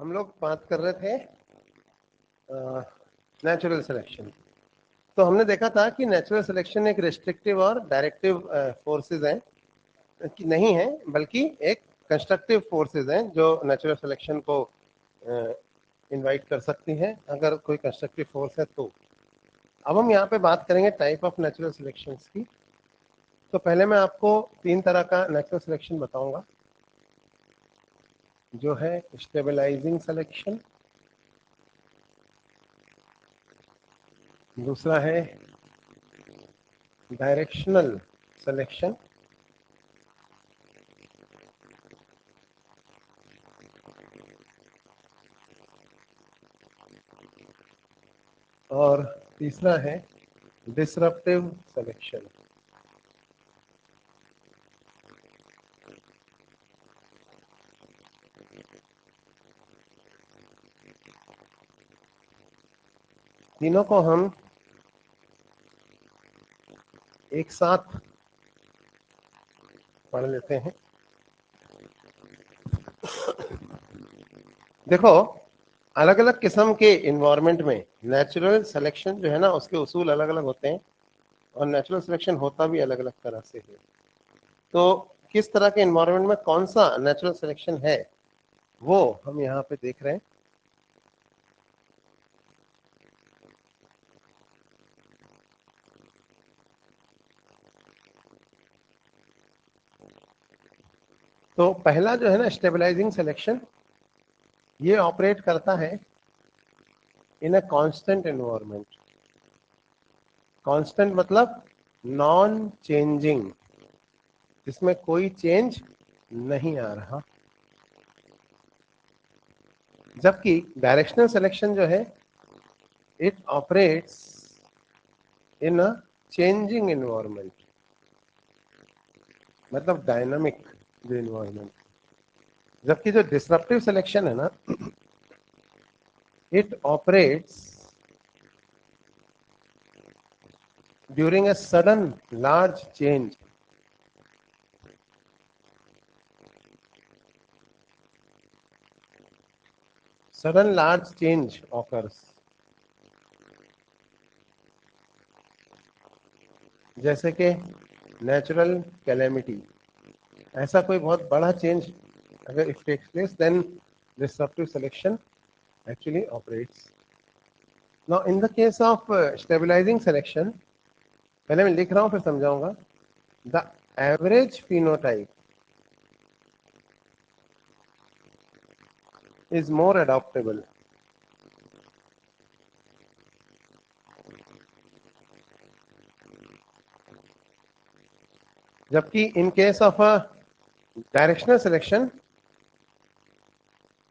हम लोग बात कर रहे थे नेचुरल सिलेक्शन। तो हमने देखा था कि नेचुरल सिलेक्शन एक रिस्ट्रिक्टिव और डायरेक्टिव फोर्सेस हैं कि नहीं है, बल्कि एक कंस्ट्रक्टिव फोर्सेस हैं जो नेचुरल सिलेक्शन को इनवाइट कर सकती हैं अगर कोई कंस्ट्रक्टिव फोर्स है तो। अब हम यहाँ पे बात करेंगे टाइप ऑफ नेचुरल सिलेक्शन की। तो पहले मैं आपको 3 तरह का नेचुरल सिलेक्शन बताऊंगा, जो है स्टेबलाइजिंग सिलेक्शन, दूसरा है डायरेक्शनल सिलेक्शन, और तीसरा है डिसरप्टिव सिलेक्शन। तीनों को हम एक साथ पढ़ लेते हैं। देखो, अलग अलग किस्म के इन्वायरमेंट में नेचुरल सिलेक्शन जो है ना, उसके उसूल अलग अलग होते हैं और नेचुरल सिलेक्शन होता भी अलग अलग तरह से है। तो किस तरह के इन्वायरमेंट में कौन सा नेचुरल सिलेक्शन है वो हम यहाँ पे देख रहे हैं। तो पहला जो है ना स्टेबलाइजिंग सिलेक्शन, ये ऑपरेट करता है इन अ कांस्टेंट एनवायरनमेंट। कांस्टेंट मतलब नॉन चेंजिंग, जिसमें कोई चेंज नहीं आ रहा। जबकि डायरेक्शनल सिलेक्शन जो है, it operates in a changing environment, मतलब डायनामिक जो एनवायरनमेंट। जबकि जो डिसरप्टिव सिलेक्शन है ना, it operates during a sudden large change. Sudden large change occurs. जैसे कि नेचुरल कैलेमिटी, ऐसा कोई बहुत बड़ा चेंज अगर if takes place, then disruptive selection actually operates. Now in the case of stabilizing selection, पहले मैं लिख रहा हूं फिर समझाऊंगा। The average phenotype is more adaptable. जबकि in case of a directional selection,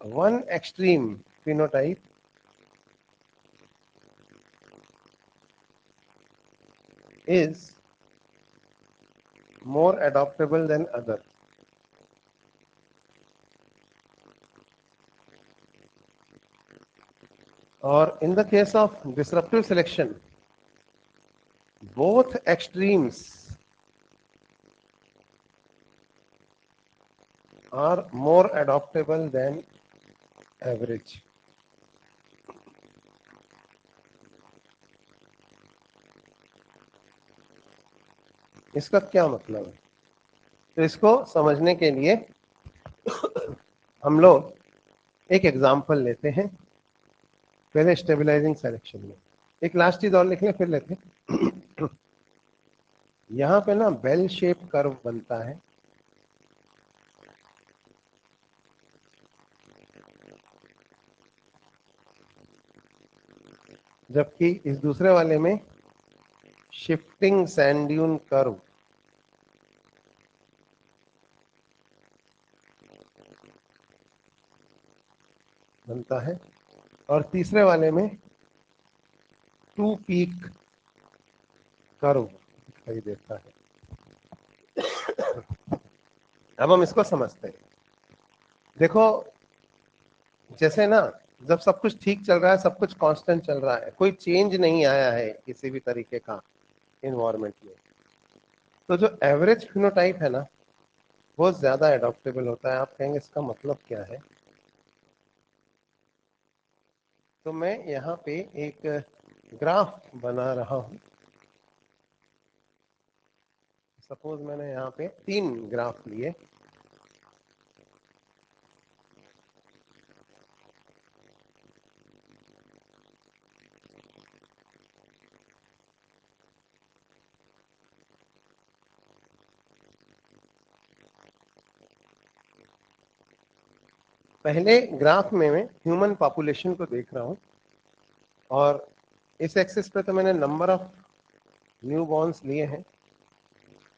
one extreme phenotype is more adaptable than other. Or in the case of disruptive selection, both extremes are more adaptable than average. इसका क्या मतलब है? तो इसको समझने के लिए हम लोग एक एग्जांपल लेते हैं। पहले स्टेबलाइजिंग सिलेक्शन में एक लास्ट चीज और लिख लें, फिर लेते हैं। यहाँ पे ना बेल शेप कर्व बनता है, जबकि इस दूसरे वाले में शिफ्टिंग सैंड ड्यून कर्व बनता है, और तीसरे वाले में टू पीक कर्व दिखाई देता है। अब हम इसको समझते हैं। देखो, जैसे ना, जब सब कुछ ठीक चल रहा है, सब कुछ कांस्टेंट चल रहा है, कोई चेंज नहीं आया है किसी भी तरीके का इन्वायरमेंट में, तो जो एवरेज फिनोटाइप है ना, वो ज्यादा एडॉप्टेबल होता है। आप कहेंगे इसका मतलब क्या है? तो मैं यहाँ पे एक ग्राफ बना रहा हूँ। सपोज मैंने यहाँ पे 3 ग्राफ लिए। पहले ग्राफ में मैं ह्यूमन पॉपुलेशन को देख रहा हूँ और इस एक्सिस पे तो मैंने नंबर ऑफ न्यू बॉर्न्स लिए हैं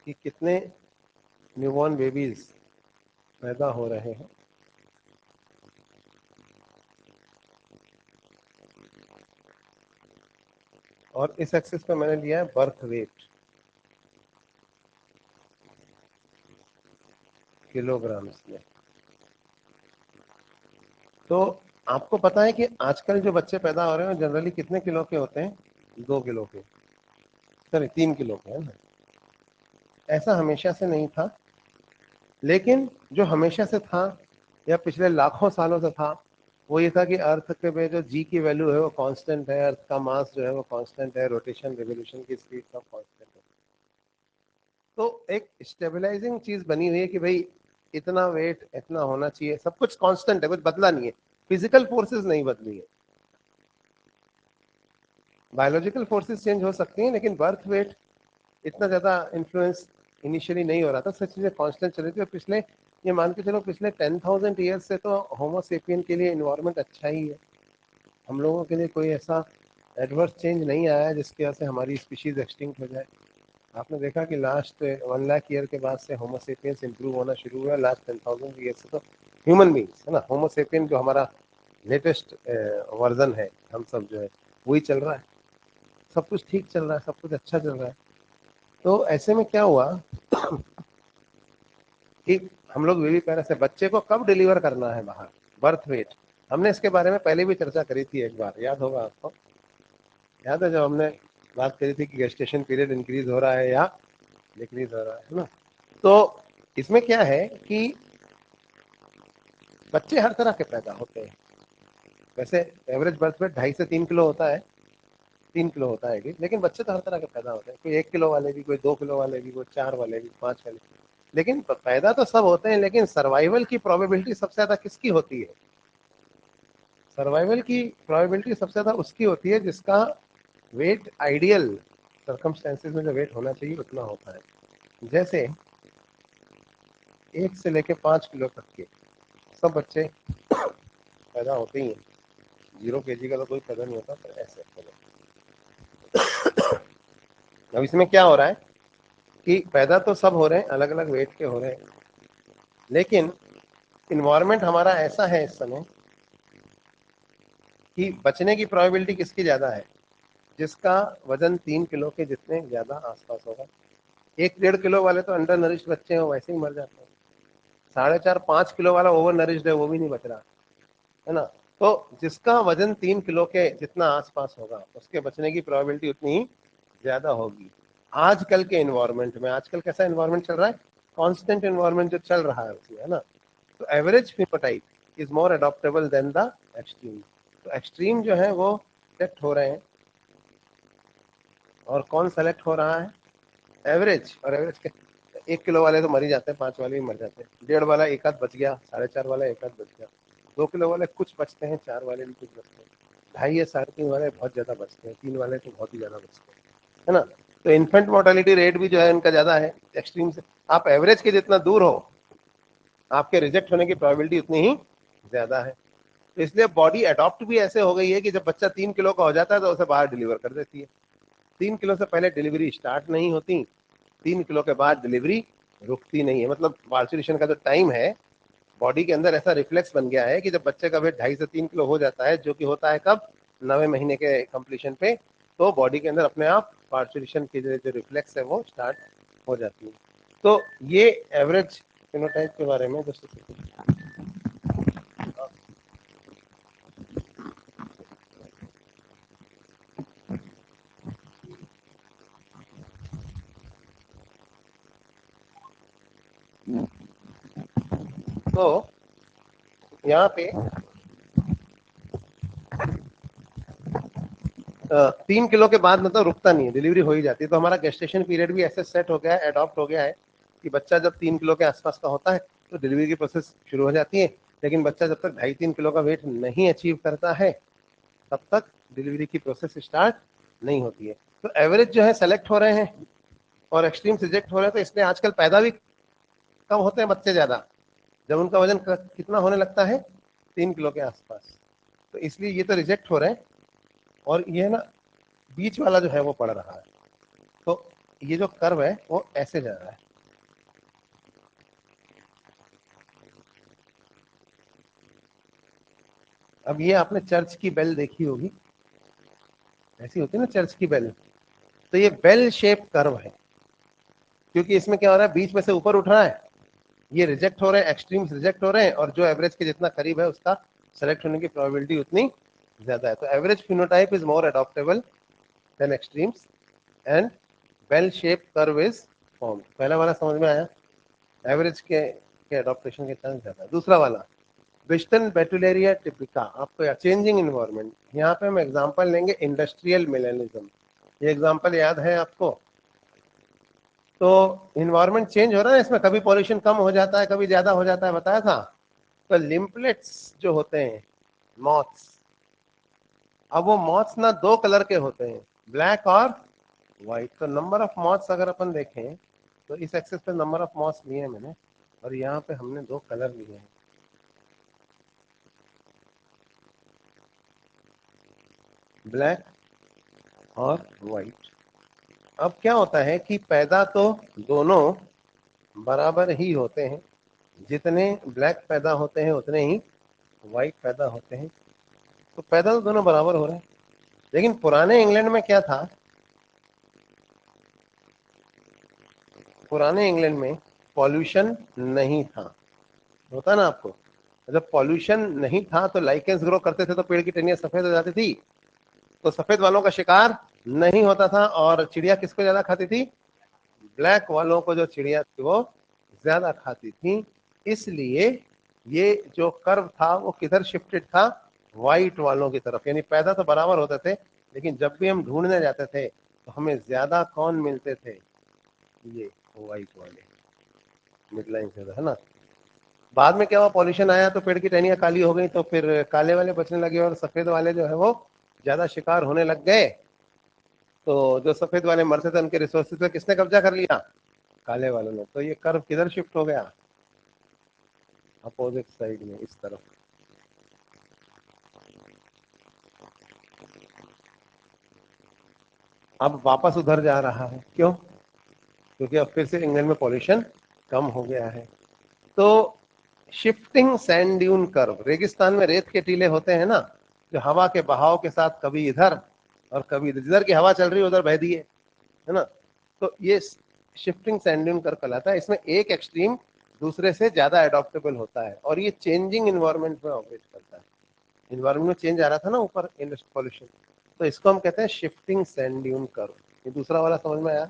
कि कितने न्यूबॉर्न बेबीज पैदा हो रहे हैं। और इस एक्सिस पे मैंने लिया है बर्थ वेट किलोग्राम्स में। तो आपको पता है कि आजकल जो बच्चे पैदा हो रहे हैं जनरली कितने किलो के होते हैं? 2 किलो के, सॉरी 3 किलो के, है ना। ऐसा हमेशा से नहीं था, लेकिन जो हमेशा से था या पिछले लाखों सालों से था वो ये था कि अर्थ के में जो जी की वैल्यू है वो कांस्टेंट है, अर्थ का मास जो है वो कांस्टेंट है, रोटेशन रिवोल्यूशन की स्पीड सब कांस्टेंट है। तो एक स्टेबलाइजिंग चीज बनी हुई है कि भाई इतना वेट इतना होना चाहिए, सब कुछ कांस्टेंट है, कुछ बदला नहीं है, फिजिकल फोर्सेस नहीं बदली है। बायोलॉजिकल फोर्सेस चेंज हो सकती हैं लेकिन बर्थ वेट इतना ज्यादा इन्फ्लुएंस इनिशियली नहीं हो रहा था, सब चीजें कांस्टेंट चल रही थी। और पिछले ये मान के चलो पिछले 10,000 ईयर्स से तो होमोसेपियन के लिए इन्वायरमेंट अच्छा ही है। हम लोगों के लिए कोई ऐसा एडवर्स चेंज नहीं आया है जिसकी वजह से हमारी स्पीशीज एक्सटिंक्ट हो जाए। आपने देखा कि लास्ट 1 लाख ईयर के बाद से होमोसेपियंस इंप्रूव होना शुरू हुआ। लास्ट 10,000 ईयर से तो ह्यूमन बींग्स है ना, होमोसेपियन जो हमारा लेटेस्ट वर्जन है, हम सब जो है वही चल रहा है, सब कुछ ठीक चल रहा है, सब कुछ अच्छा चल रहा है। तो ऐसे में क्या हुआ कि हम लोग बेबी पैरा से बच्चे को कब डिलीवर करना है बाहर, बर्थ वेट, हमने इसके बारे में पहले भी चर्चा करी थी एक बार, याद होगा आपको। याद है जब हमने बात करी थी कि गेस्टेशन पीरियड इंक्रीज हो रहा है या डिक्रीज हो रहा है ना। तो इसमें क्या है कि बच्चे हर तरह के पैदा होते हैं। वैसे एवरेज बर्थ वेट 2.5 से 3 किलो होता है, 3 किलो होता है कि, लेकिन बच्चे तो हर तरह के पैदा होते हैं, कोई 1 किलो वाले भी, कोई 2 किलो वाले भी, कोई 4 वाले भी, 5 वाले। लेकिन पैदा तो सब होते हैं, लेकिन सर्वाइवल की प्रोबेबिलिटी सबसे ज्यादा किसकी होती है? सर्वाइवल की प्रोबेबिलिटी सबसे ज्यादा उसकी होती है जिसका वेट आइडियल सर्कमस्टेंसेस में जो वेट होना चाहिए उतना होता है। जैसे 1 से लेके 5 किलो तक के सब बच्चे पैदा होते ही हैं। 0 kg का तो कोई पैदा नहीं होता, पर ऐसे अब इसमें क्या हो रहा है कि पैदा तो सब हो रहे हैं, अलग अलग वेट के हो रहे हैं, लेकिन इन्वायरमेंट हमारा ऐसा है इस समय कि बचने की प्रोबेबिलिटी किसकी ज्यादा है? जिसका वजन 3 किलो के जितने ज्यादा आसपास होगा। 1-1.5 किलो वाले तो अंडर नरिश्ड बच्चे हैं, वैसे ही मर जाते हैं। 4.5-5 किलो वाला ओवर नरिश्ड है, वो भी नहीं बच रहा है ना। तो जिसका वजन 3 किलो के जितना आसपास होगा उसके बचने की प्रोबेबिलिटी उतनी ही ज्यादा होगी। आजकल के एनवायरमेंट में, आजकल कैसा एनवायरमेंट चल रहा है? कांस्टेंट एनवायरमेंट जो चल रहा है उसमें, है ना। तो average phenotype is more adaptable than the extreme. तो एक्सट्रीम जो है वो सेलेक्ट हो रहे हैं, और कौन सेलेक्ट हो रहा है? एवरेज। और एवरेज के 1 किलो वाले तो मर ही जाते हैं, 5 वाले भी मर जाते हैं, 1.5 वाला एक आध बच गया, 4.5 वाला एक आध बच गया, 2 किलो वाले कुछ बचते हैं, 4 वाले भी कुछ बचते हैं, 2.5 या 3.5 वाले बहुत ज्यादा बचते हैं, 3 वाले तो बहुत ही ज्यादा बचते हैं, है ना। तो इन्फेंट मोर्टेलिटी रेट भी जो है इनका ज्यादा है एक्सट्रीम से। आप एवरेज के जितना दूर हो आपके रिजेक्ट होने की प्रोबेबिलिटी उतनी ही ज्यादा है। तो इसलिए बॉडी अडॉप्ट भी ऐसे हो गई है कि जब बच्चा 3 किलो का हो जाता है तो उसे बाहर डिलीवर कर देती है। 3 किलो से पहले डिलीवरी स्टार्ट नहीं होती, 3 किलो के बाद डिलीवरी रुकती नहीं है। मतलब मार्चुरेशन का जो टाइम है, बॉडी के अंदर ऐसा रिफ्लेक्स बन गया है कि जब बच्चे का वेट 2.5 से 3 किलो हो जाता है, जो कि होता है कब? 9वें महीने के कंप्लीशन पे, तो बॉडी के अंदर अपने आप पार्चुरेशन की जो रिफ्लेक्स है वो स्टार्ट हो जाती है। तो ये एवरेज फिनोटाइप के बारे में तो यहाँ पे 3 किलो के बाद मतलब रुकता नहीं है, डिलीवरी हो ही जाती है। तो हमारा गेस्टेशन पीरियड भी ऐसे सेट हो गया है, अडॉप्ट हो गया है कि बच्चा जब 3 किलो के आसपास का होता है तो डिलीवरी की प्रोसेस शुरू हो जाती है। लेकिन बच्चा जब तक 2.5-3 किलो का वेट नहीं अचीव करता है तब तक डिलीवरी की प्रोसेस स्टार्ट नहीं होती है। तो एवरेज जो है सेलेक्ट हो रहे हैं और एक्सट्रीम रिजेक्ट हो रहे हैं, तो इसलिए आजकल पैदा भी कम होते हैं बच्चे ज्यादा, जब उनका वजन कितना होने लगता है 3 किलो के आसपास। तो इसलिए ये तो रिजेक्ट हो रहे हैं और ये ना बीच वाला जो है वो पड़ रहा है। तो ये जो कर्व है वो ऐसे जा रहा है। अब ये आपने चर्च की बेल देखी होगी, ऐसी होती है ना चर्च की बेल, तो ये बेल शेप कर्व है, क्योंकि इसमें क्या हो रहा है बीच में से ऊपर उठ रहा है, ये रिजेक्ट हो रहे हैं, एक्सट्रीम्स रिजेक्ट हो रहे हैं, और जो एवरेज के जितना करीब है उसका सेलेक्ट होने की प्रोबेबिलिटी उतनी ज्यादा है। तो average phenotype is more adaptable than extremes and bell shape curve is formed. पहला वाला समझ में आया, एवरेज के अडॉप्टेशन के चांस ज्यादा। दूसरा वाला विस्टन बेटुलेरिया टिपिका, आपको चेंजिंग इन्वायरमेंट, यहाँ पे हम एग्जांपल लेंगे इंडस्ट्रियल मिलेनिज्म। ये एग्जांपल याद है आपको? तो इन्वायरमेंट चेंज हो रहा है इसमें, कभी पॉल्यूशन कम हो जाता है कभी ज्यादा हो जाता है, बताया था। तो लिम्पलेट्स जो होते हैं मॉथ्स, अब वो मॉथ्स ना दो कलर के होते हैं, ब्लैक और व्हाइट। तो नंबर ऑफ मॉथ्स अगर अपन देखें तो इस एक्सेस पे नंबर ऑफ मॉथ्स लिए हैं मैंने, और यहाँ पे हमने दो कलर लिए हैं, ब्लैक और व्हाइट। अब क्या होता है कि पैदा तो दोनों बराबर ही होते हैं, जितने ब्लैक पैदा होते हैं उतने ही व्हाइट पैदा होते हैं, तो पैदा तो दोनों बराबर हो रहे हैं। लेकिन पुराने इंग्लैंड में क्या था, पुराने इंग्लैंड में पॉल्यूशन नहीं था, होता ना आपको, जब पॉल्यूशन नहीं था तो लाइकेंस ग्रो करते थे तो पेड़ की टहनियां सफेद हो जाती थी, तो सफेद वालों का शिकार नहीं होता था, और चिड़िया किसको ज्यादा खाती थी, ब्लैक वालों को जो चिड़िया थी वो ज्यादा खाती थी। इसलिए ये जो कर्व था वो किधर शिफ्टेड था, व्हाइट वालों की तरफ। यानी पैदा तो बराबर होते थे, लेकिन जब भी हम ढूंढने जाते थे तो हमें ज्यादा कौन मिलते थे, ये व्हाइट वाले, मिड लाइन से, है ना। बाद में क्या हुआ, पॉल्यूशन आया तो पेड़ की टहनियां काली हो गई, तो फिर काले वाले बचने लगे और सफेद वाले जो है वो ज्यादा शिकार होने लग गए। तो जो सफेद वाले मरते थे उनके रिसोर्सेज पे किसने कब्जा कर लिया, काले वालों ने। तो ये कर्व किधर शिफ्ट हो गया, अपोजिट साइड में, इस तरफ। अब वापस उधर जा रहा है, क्यों, क्योंकि अब फिर से इंग्लैंड में पॉल्यूशन कम हो गया है। तो शिफ्टिंग सैंड ड्यून कर्व, रेगिस्तान में रेत के टीले होते हैं ना, जो हवा के बहाव के साथ कभी इधर और कभी इधर, जिधर की हवा चल रही है उधर बह दिए, है ना। तो ये शिफ्टिंग सैंड ड्यून कर्व कहलाता है। इसमें एक एक्सट्रीम दूसरे से ज्यादा एडॉप्टेबल होता है, और ये चेंजिंग इन्वायरमेंट में ऑपरेट करता है। इन्वायरमेंट में चेंज आ रहा था ना ऊपर, इंडस्ट्रियल पॉल्यूशन, तो इसको हम कहते हैं शिफ्टिंग सैंड ड्यून कर्व। ये दूसरा वाला समझ में आया।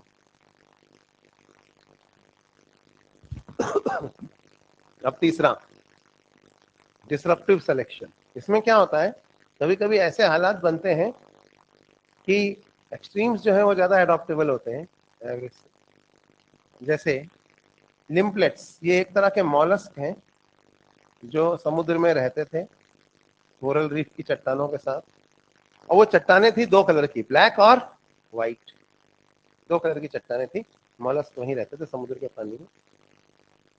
अब तीसरा, डिसरप्टिव सिलेक्शन। इसमें क्या होता है, कभी कभी ऐसे हालात बनते हैं कि एक्सट्रीम्स जो है वो ज्यादा एडॉप्टेबल होते हैं एवरेज से। जैसे लिम्पलेट्स, ये एक तरह के मॉलस्क हैं जो समुद्र में रहते थे कोरल रीफ की चट्टानों के साथ, और वो चट्टाने थी दो कलर की, ब्लैक और व्हाइट, दो कलर की चट्टाने थी। मॉलस्क वहीं रहते थे समुद्र के पानी में।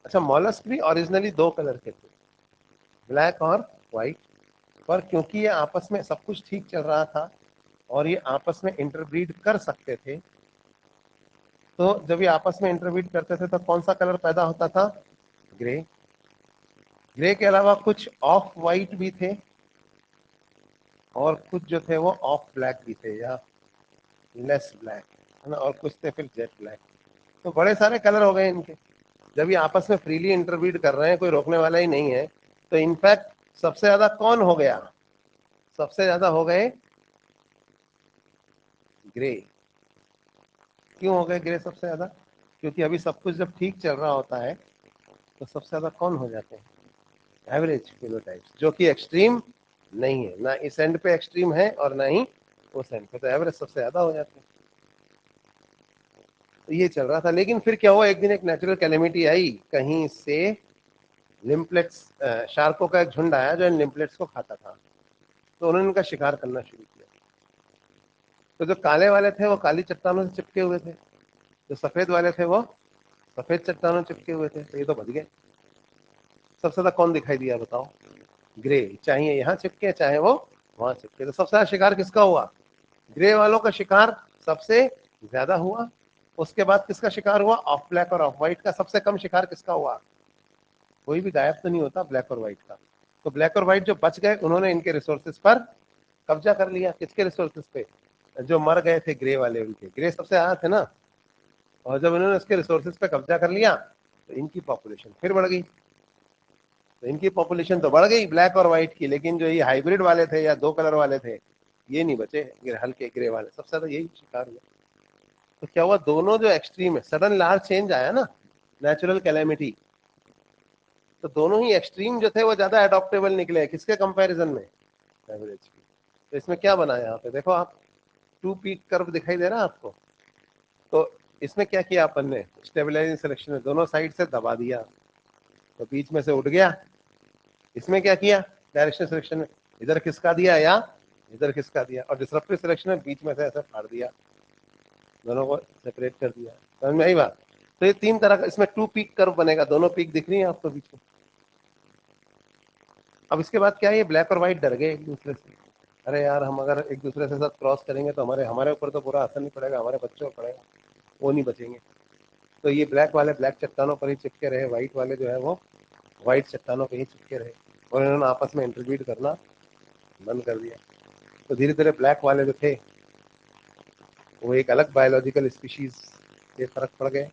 अच्छा, मॉलस्क भी ओरिजिनली दो कलर के थे, ब्लैक और व्हाइट, पर क्योंकि ये आपस में सब कुछ ठीक चल रहा था और ये आपस में इंटरब्रीड कर सकते थे, तो जब ये आपस में इंटरब्रीड करते थे तो कौन सा कलर पैदा होता था, ग्रे। ग्रे के अलावा कुछ ऑफ व्हाइट भी थे और कुछ जो थे वो ऑफ ब्लैक भी थे, या लेस ब्लैक, है ना, और कुछ थे फिर जेट ब्लैक। तो बड़े सारे कलर हो गए इनके। जब ये आपस में फ्रीली इंटरब्रीड कर रहे हैं, कोई रोकने वाला ही नहीं है, तो इनफैक्ट सबसे ज्यादा कौन हो गया, सबसे ज्यादा हो गए ग्रे। क्यों हो गए ग्रे सबसे ज्यादा, क्योंकि अभी सब कुछ जब ठीक चल रहा होता है तो सबसे ज्यादा कौन हो जाते हैं, एवरेज फिनोटाइप्स, जो कि एक्सट्रीम नहीं है, ना इस एंड पे एक्सट्रीम है और ना ही उस एंड पे तो एवरेज सबसे ज्यादा हो जाती है। तो ये चल रहा था, लेकिन फिर क्या हुआ, एक दिन एक नेचुरल कैलेमिटी आई, कहीं से लिम्पलेट्स, शार्कों का एक झुंड आया जो इन लिम्पलेट्स को खाता था, तो उन्होंने इनका शिकार करना शुरू किया। तो जो काले वाले थे वो काली चट्टानों से चिपके हुए थे, जो सफेद वाले थे वो सफेद चट्टानों से चिपके हुए थे, तो ये तो बच गए। सबसे ज्यादा कौन दिखाई दिया बताओ? ग्रे, चाहे यहाँ चिपके चाहे वो वहां चिपके। तो सबसे ज्यादा शिकार किसका हुआ? ग्रे वालों का शिकार सबसे ज्यादा हुआ। उसके बाद किसका शिकार हुआ? ऑफ ब्लैक और ऑफ व्हाइट का। सबसे कम शिकार किसका हुआ? कोई भी गायब तो नहीं होता ब्लैक और व्हाइट का। तो ब्लैक और व्हाइट जो बच गए उन्होंने इनके रिसोर्सेज पर कब्जा कर लिया। किसके रिसोर्सेज पे? जो मर गए थे ग्रे वाले, उनके। ग्रे सबसे आया थे ना, और जब इन्होंने उसके रिसोर्सेज पे कब्जा कर लिया तो इनकी पॉपुलेशन फिर बढ़ गई। तो इनकी पॉपुलेशन तो बढ़ गई ब्लैक और व्हाइट की, लेकिन जो ये हाइब्रिड वाले थे या दो कलर वाले थे, ये नहीं बचे, हल्के ग्रे वाले। सबसे ज्यादा यही शिकार हुआ। तो क्या हुआ, दोनों जो एक्सट्रीम है, सडन लार्ज चेंज आया ना, नेचुरल कैलेमिटी, तो दोनों ही एक्सट्रीम जो थे वो ज्यादा एडॉप्टेबल निकले। किसके कंपैरिजन में? एवरेज की। तो इसमें क्या बना है यहाँ पे देखो आप, टू पीक कर्व दिखाई दे रहा है आपको? तो इसमें क्या किया अपन ने, स्टेबलाइजिंग सिलेक्शन में दोनों साइड से दबा दिया, तो बीच में से उठ गया। इसमें क्या किया, डायरेक्शन सिलेक्शन में इधर खिसका दिया या इधर खिसका दिया, और डिसरप्टिव सिलेक्शन में बीच में से ऐसे फाड़ दिया, दोनों को सेपरेट कर दिया। समझ में आई बात? तो ये तीन तरह का इसमें टू पीक कर्व बनेगा। दोनों पीक दिख रही है आपको बीच में। अब इसके बाद क्या है, ये ब्लैक और व्हाइट डर गए एक दूसरे से। अरे यार, हम अगर एक दूसरे से साथ क्रॉस करेंगे तो हमारे हमारे ऊपर तो बुरा असर नहीं पड़ेगा, हमारे बच्चों पर पड़ेगा, वो नहीं बचेंगे। तो ये ब्लैक वाले ब्लैक चट्टानों पर ही चिपके रहे, व्हाइट वाले जो है वो व्हाइट चट्टानों पर ही चिपके रहे, और इन्होंने आपस में इंटरब्रीड करना बंद कर दिया। तो धीरे धीरे ब्लैक वाले जो थे वो एक अलग बायोलॉजिकल स्पीशीज के फर्क पड़ गए,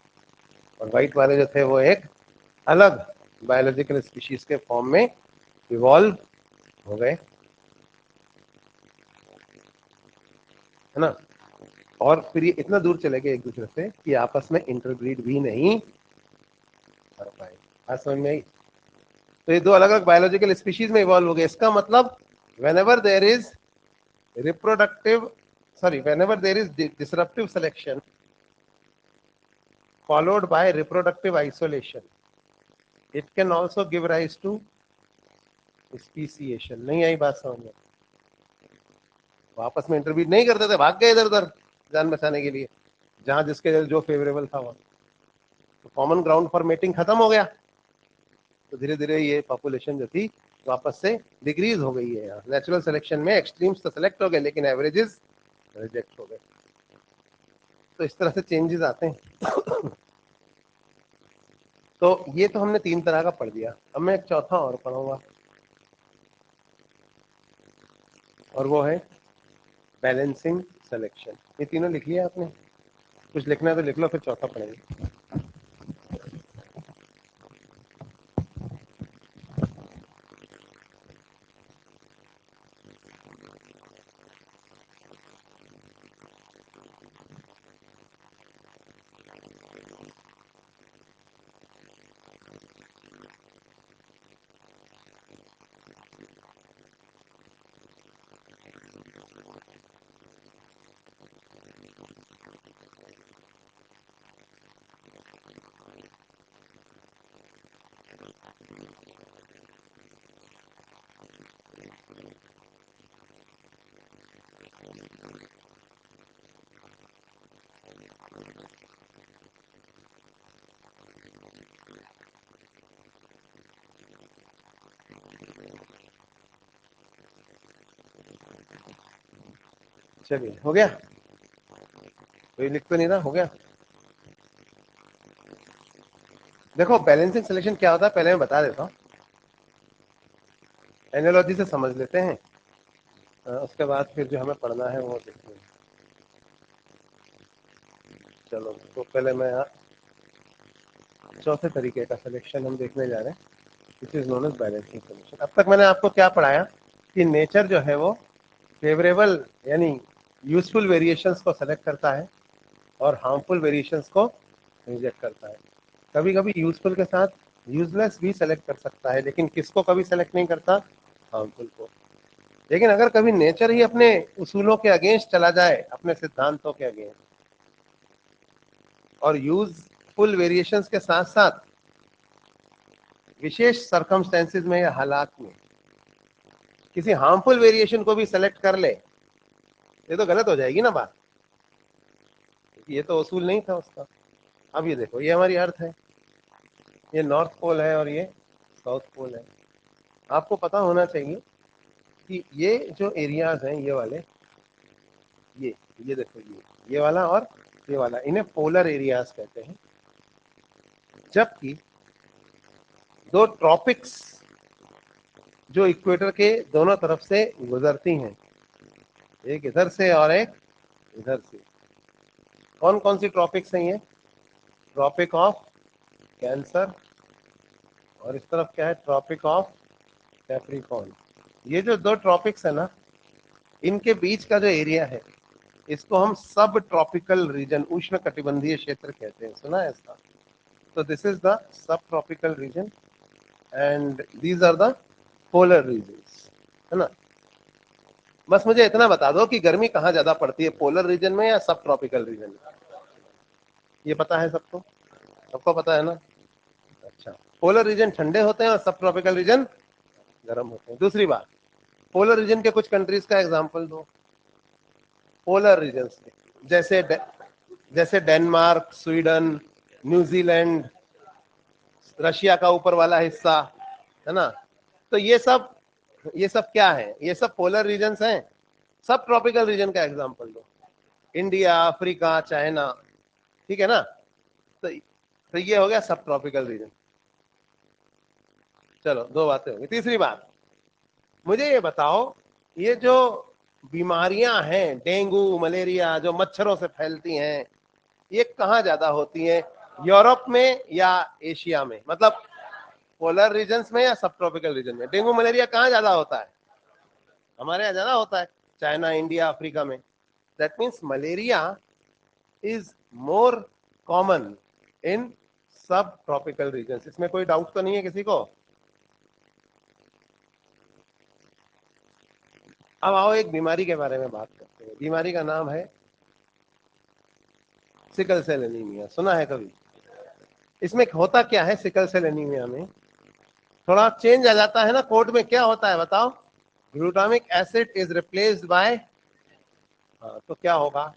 और व्हाइट वाले जो थे वो एक अलग बायोलॉजिकल स्पीशीज के फॉर्म में इवॉल्व हो गए, है ना। और फिर ये इतना दूर चले गए एक दूसरे से कि आपस में इंटरब्रीड भी नहीं कर पाए। बात समझ में आई? तो ये दो अलग अलग बायोलॉजिकल स्पीशीज में इवॉल्व हो गए। इसका मतलब whenever there is reproductive, sorry, whenever there is disruptive selection followed by reproductive isolation, it can also give rise to speciation। नहीं आई बात समझ में? वो आपस में इंटरब्रीड नहीं करते थे, भाग गए इधर उधर जान बचाने के लिए, जहां जिसके जो फेवरेबल था वहां। तो कॉमन ग्राउंड फॉर मेटिंग खत्म हो गया, तो धीरे धीरे ये पॉपुलेशन जो थी वापस से डिक्रीज हो गई है। यहाँ नेचुरल सिलेक्शन में एक्सट्रीम्स तो सेलेक्ट हो गए लेकिन एवरेजेस रिजेक्ट हो गए। तो इस तरह से चेंजेस आते हैं। तो ये तो हमने तीन तरह का पढ़ दिया। अब मैं एक चौथा और पढ़ूंगा, और वो है बैलेंसिंग सिलेक्शन। ये तीनों लिख लिया आपने? कुछ लिखना है तो लिख लो, फिर चौथा पढ़ेंगे। चलिए, हो गया? कोई लिख तो नहीं रहा? हो गया? देखो, बैलेंसिंग सिलेक्शन क्या होता है पहले मैं बता देता हूँ, एनालॉजी से समझ लेते हैं। उसके बाद फिर जो हमें पढ़ना है वो देखते हैं। चलो, तो पहले मैं चौथे तरीके का सिलेक्शन हम देखने जा रहे हैं, which is known as balancing selection. अब तक मैंने आपको क्या पढ़ाया कि नेचर जो है वो फेवरेबल यानी यूजफुल वेरिएशंस को सेलेक्ट करता है और हार्मफुल वेरिएशंस को रिजेक्ट करता है। कभी कभी यूजफुल के साथ यूजलेस भी सेलेक्ट कर सकता है, लेकिन किसको कभी सेलेक्ट नहीं करता? हार्मफुल को। लेकिन अगर कभी नेचर ही अपने उसूलों के अगेंस्ट चला जाए, अपने सिद्धांतों के अगेंस्ट, और यूजफुल वेरिएशंस के साथ साथ विशेष सर्कमस्टेंसेस में या हालात में किसी हार्मफुल वेरिएशन को भी सेलेक्ट कर ले, ये तो गलत हो जाएगी ना बात, ये तो उसूल नहीं था उसका। अब ये देखो, ये हमारी अर्थ है, ये नॉर्थ पोल है और ये साउथ पोल है। आपको पता होना चाहिए कि ये जो एरियाज हैं, ये वाले, ये देखो, ये वाला और ये वाला, इन्हें पोलर एरियाज कहते हैं। जबकि दो ट्रॉपिक्स जो इक्वेटर के दोनों तरफ से गुजरती हैं, एक इधर से और एक इधर से, कौन कौन सी ट्रॉपिक्स हैं ये? ट्रॉपिक ऑफ कैंसर, और इस तरफ क्या है? Tropic of Capricorn. ये जो दो ट्रॉपिक्स है ना, इनके बीच का जो एरिया है, इसको हम सब ट्रॉपिकल रीजन, उष्ण कटिबंधीय क्षेत्र कहते हैं। सुना है इसका? तो this is the subtropical region and these are the polar regions, है ना। बस मुझे इतना बता दो कि गर्मी कहाँ ज्यादा पड़ती है, पोलर रीजन में या सब ट्रॉपिकल रीजन में? ये पता है सबको? सबको पता है ना? अच्छा, पोलर रीजन ठंडे होते हैं और सब ट्रॉपिकल रीजन गर्म होते हैं। दूसरी बात, पोलर रीजन के कुछ कंट्रीज का एग्जांपल दो पोलर रीजन्स के, जैसे डेनमार्क, स्वीडन, न्यूजीलैंड, रशिया का ऊपर वाला हिस्सा, है ना। तो ये सब क्या है? ये सब पोलर रीजन्स हैं। सब ट्रॉपिकल रीजन का एग्जांपल दो। इंडिया, अफ्रीका, चाइना, ठीक है ना। तो ये हो गया सब ट्रॉपिकल रीजन। चलो, दो बातें होंगी। तीसरी बात, मुझे ये बताओ, ये जो बीमारियां हैं, डेंगू, मलेरिया, जो मच्छरों से फैलती हैं, ये कहाँ ज्यादा होती हैं? यूरोप में या एशिया में? मतलब पोलर रीजन्स में या सब ट्रॉपिकल रीजन में? डेंगू मलेरिया कहाँ ज्यादा होता है? हमारे यहाँ ज्यादा होता है, चाइना, इंडिया, अफ्रीका में। That means malaria is more common in subtropical reason. इसमें कोई डाउट तो नहीं है किसी को? अब आओ एक बीमारी के बारे में बात करते हैं। बीमारी का नाम है सिकल सेल एनीमिया। सुना है कभी? इसमें होता क्या है सिकल सेल एनीमिया में? थोड़ा चेंज आ जाता है ना कोड में। क्या होता है बताओ? Glutamic acid is replaced by, हाँ, तो क्या होगा?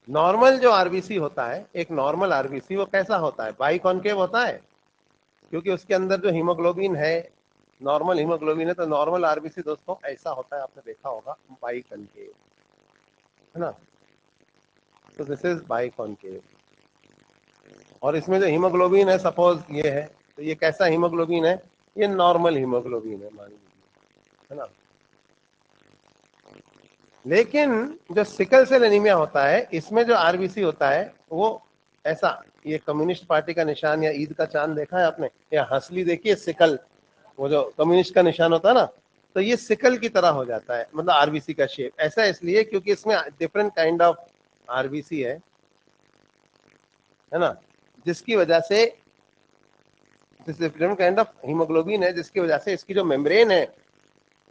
नॉर्मल जो आरबीसी होता है, एक नॉर्मल आरबीसी, वो कैसा होता है? बाइकॉन्केव होता है, क्योंकि उसके अंदर जो हीमोग्लोबिन है, नॉर्मल हीमोग्लोबिन है। तो नॉर्मल आरबीसी दोस्तों ऐसा होता है, आपने देखा होगा, बाइकॉन्केव, है ना। तो दिस इज बाइकॉन्केव। और इसमें जो हीमोग्लोबिन है, सपोज ये है, तो ये कैसा हीमोग्लोबिन है? ये नॉर्मल हीमोग्लोबिन है, मान लीजिए, है ना। लेकिन जो सिकल सेल एनीमिया होता है, इसमें जो आरबीसी होता है वो ऐसा, ये कम्युनिस्ट पार्टी का निशान या ईद का चांद देखा है आपने, या हंसली देखिए, सिकल, वो जो कम्युनिस्ट का निशान होता है ना, तो ये सिकल की तरह हो जाता है, मतलब आरबीसी का शेप। ऐसा इसलिए क्योंकि इसमें डिफरेंट काइंड ऑफ आरबीसी है ना, जिसकी वजह से डिफरेंट काइंड ऑफ हीमोग्लोबिन है, जिसकी वजह से इसकी जो मेम्ब्रेन है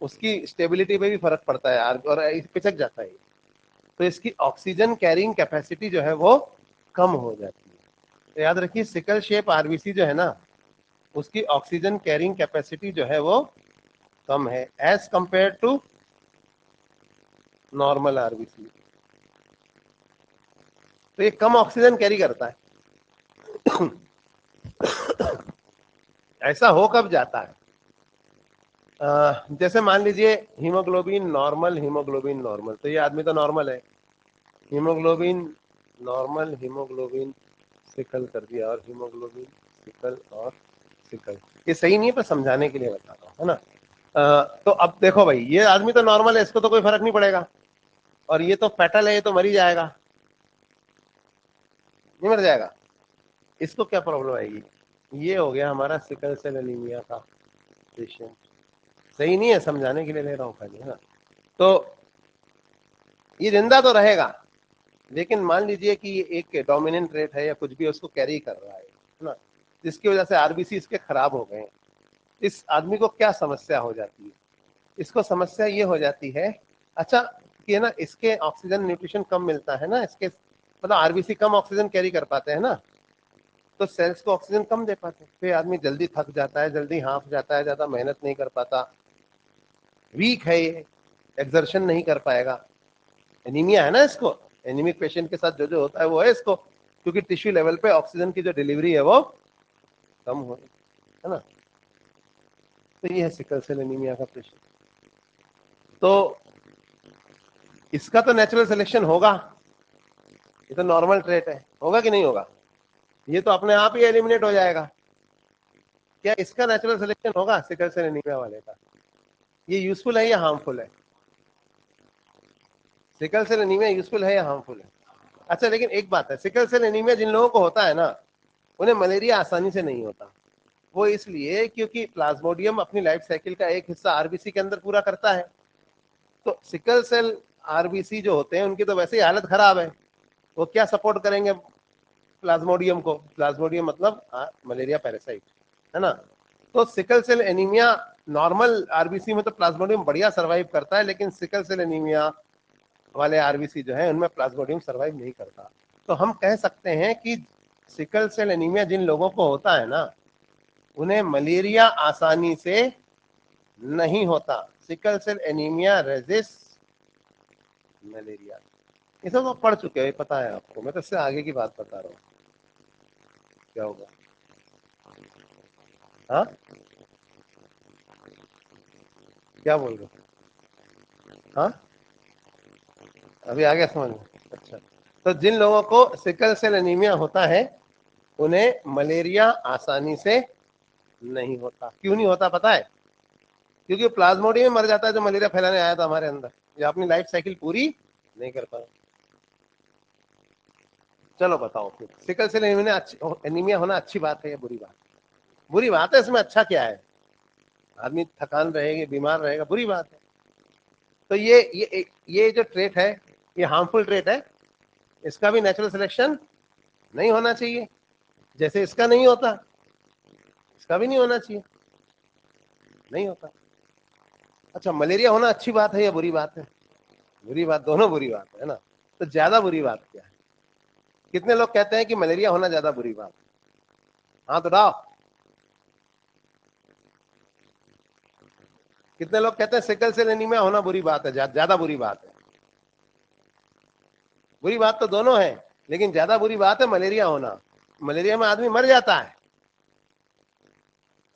उसकी स्टेबिलिटी पे भी फर्क पड़ता है, और पिचक जाता है। तो इसकी ऑक्सीजन कैरिंग कैपेसिटी जो है वो कम हो जाती है। तो याद रखिए, सिकल शेप आरबीसी जो है ना, उसकी ऑक्सीजन कैरिंग कैपेसिटी जो है वो कम है as compare to normal RBC. तो ये कम ऑक्सीजन कैरी करता है। ऐसा हो कब जाता है? जैसे मान लीजिए हीमोग्लोबिन नॉर्मल, हीमोग्लोबिन नॉर्मल, तो ये आदमी तो नॉर्मल है, हीमोग्लोबिन नॉर्मल, हीमोग्लोबिन सिकल कर दिया, और हीमोग्लोबिन सिकल और सिकल। ये सही नहीं है, पर समझाने के लिए बता रहा हूँ, है ना। तो अब देखो भाई, ये आदमी तो नॉर्मल है, इसको तो कोई फर्क नहीं पड़ेगा, और ये तो फैटल है, ये तो मर ही जाएगा, नहीं मर जाएगा? इसको क्या प्रॉब्लम आएगी? ये हो गया हमारा सिकल सेल एनीमिया का पेशेंट। सही नहीं है, समझाने के लिए ले रहा हूँ खाली, है ना। तो ये जिंदा तो रहेगा, लेकिन मान लीजिए कि ये एक डोमिनेंट रेट है या कुछ भी उसको कैरी कर रहा है ना, जिसकी वजह से आरबीसी इसके खराब हो गए, इस आदमी को क्या समस्या हो जाती है? इसको समस्या ये हो जाती है, अच्छा कि है ना, इसके ऑक्सीजन न्यूट्रिशन कम मिलता है ना, इसके मतलब आरबीसी कम ऑक्सीजन कैरी कर पाते हैं ना, तो सेल्स को ऑक्सीजन कम दे पाते हैं, फिर आदमी जल्दी थक जाता है, जल्दी हाँफ जाता है, ज्यादा मेहनत नहीं कर पाता, वीक है ये, एक्सर्शन नहीं कर पाएगा। एनीमिया है ना इसको, एनीमिक पेशेंट के साथ जो जो होता है वो है इसको, क्योंकि टिश्यू लेवल पे ऑक्सीजन की जो डिलीवरी है वो कम हो रही है ना। तो ये है सिकल सेल एनीमिया का पेशेंट। तो इसका तो नेचुरल सिलेक्शन होगा, ये तो नॉर्मल ट्रेट है, होगा कि नहीं होगा? ये तो अपने आप ही एलिमिनेट हो जाएगा। क्या इसका नेचुरल सिलेक्शन होगा सिकल सेल एनीमिया वाले का? ये यूजफुल है या हार्मफुल है? सिकल सेल एनीमिया यूजफुल है या हार्मफुल है? अच्छा, लेकिन एक बात है, सिकल सेल एनीमिया जिन लोगों को होता है ना, उन्हें मलेरिया आसानी से नहीं होता। वो इसलिए क्योंकि प्लाज्मोडियम अपनी लाइफ साइकिल का एक हिस्सा आरबीसी के अंदर पूरा करता है। तो सिकल सेल आरबीसी जो होते हैं उनकी तो वैसे ही हालत खराब है, वो क्या सपोर्ट करेंगे प्लाज्मोडियम को? प्लाज्मोडियम मतलब मलेरिया पैरासाइट है ना। तो sickle cell anaemia, normal RBC में तो प्लाज्मोडियम बढ़िया सरवाइव करता है, लेकिन सिकल सेल एनीमिया वाले आरबीसी जो है उनमें प्लाज्मोडियम सरवाइव नहीं करता। तो हम कह सकते हैं कि सिकल सेल एनीमिया जिन लोगों को होता है ना, उन्हें मलेरिया आसानी से नहीं होता। Sickle cell anaemia resist malaria, ये सब आप पढ़ चुके हैं, पता है आपको, मैं तो इससे आगे की बात बता रहा हूँ क्या होगा। हाँ, क्या बोल रहे हो? हाँ, अभी आ गया समझ में? अच्छा, तो जिन लोगों को सिकल सेल एनीमिया होता है उन्हें मलेरिया आसानी से नहीं होता। क्यों नहीं होता पता है? क्योंकि प्लाज्मोडियम मर जाता है जो मलेरिया फैलाने आया था हमारे अंदर, ये अपनी लाइफ साइकिल पूरी नहीं कर पाया। चलो बताओ फिर, सिकल सेल एनीमिया होना अच्छी बात है या बुरी बात? बुरी बात है। इसमें अच्छा क्या है? आदमी थकान रहेगी, बीमार रहेगा, बुरी बात है। तो ये जो ट्रेट है, ये हार्मफुल ट्रेट है, इसका भी नेचुरल सिलेक्शन नहीं होना चाहिए। जैसे इसका नहीं होता, इसका भी नहीं होना चाहिए, नहीं होता। अच्छा, मलेरिया होना अच्छी बात है या बुरी बात है? बुरी बात, दोनों बुरी बात है ना। तो ज्यादा बुरी बात क्या है? कितने लोग कहते हैं कि मलेरिया होना ज्यादा बुरी बात है? हाँ तो डाओ। कितने लोग कहते हैं सिकल सेल एनीमिया होना बुरी बात है, ज्यादा बुरी बात है? बुरी बात तो दोनों है, लेकिन ज्यादा बुरी बात है मलेरिया होना। मलेरिया में आदमी मर जाता है,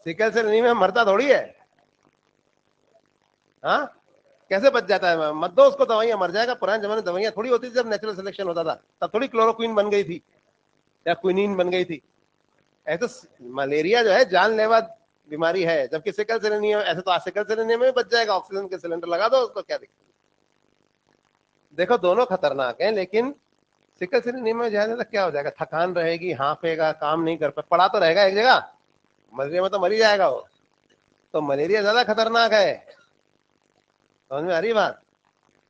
सिकल सेल एनीमिया में मरता थोड़ी है। हाँ, कैसे बच जाता है? मत दो उसको दवाइयां, मर जाएगा। पुराने जमाने में दवाइयां थोड़ी होती थी, जब नेचुरल सिलेक्शन होता था तब थोड़ी क्लोरोक्विन बन गई थी या क्विनीन बन गई थी। ऐसे मलेरिया जो है जानलेवा बीमारी है, जबकि सिकल सेल एनीमिया ऐसे तो सिकल सेल एनीमिया में बच जाएगा, ऑक्सीजन के सिलेंडर लगा दो उसको, क्या दिक्कत? देखो दोनों खतरनाक हैं, लेकिन सिकल सेल एनीमिया में ज्यादा क्या हो जाएगा? थकान रहेगी, हाँफेगा, काम नहीं कर पाए, पड़ा तो रहेगा एक जगह। मलेरिया में तो मर ही जाएगा वो। तो मलेरिया ज्यादा खतरनाक है, समझ में आ रही बात?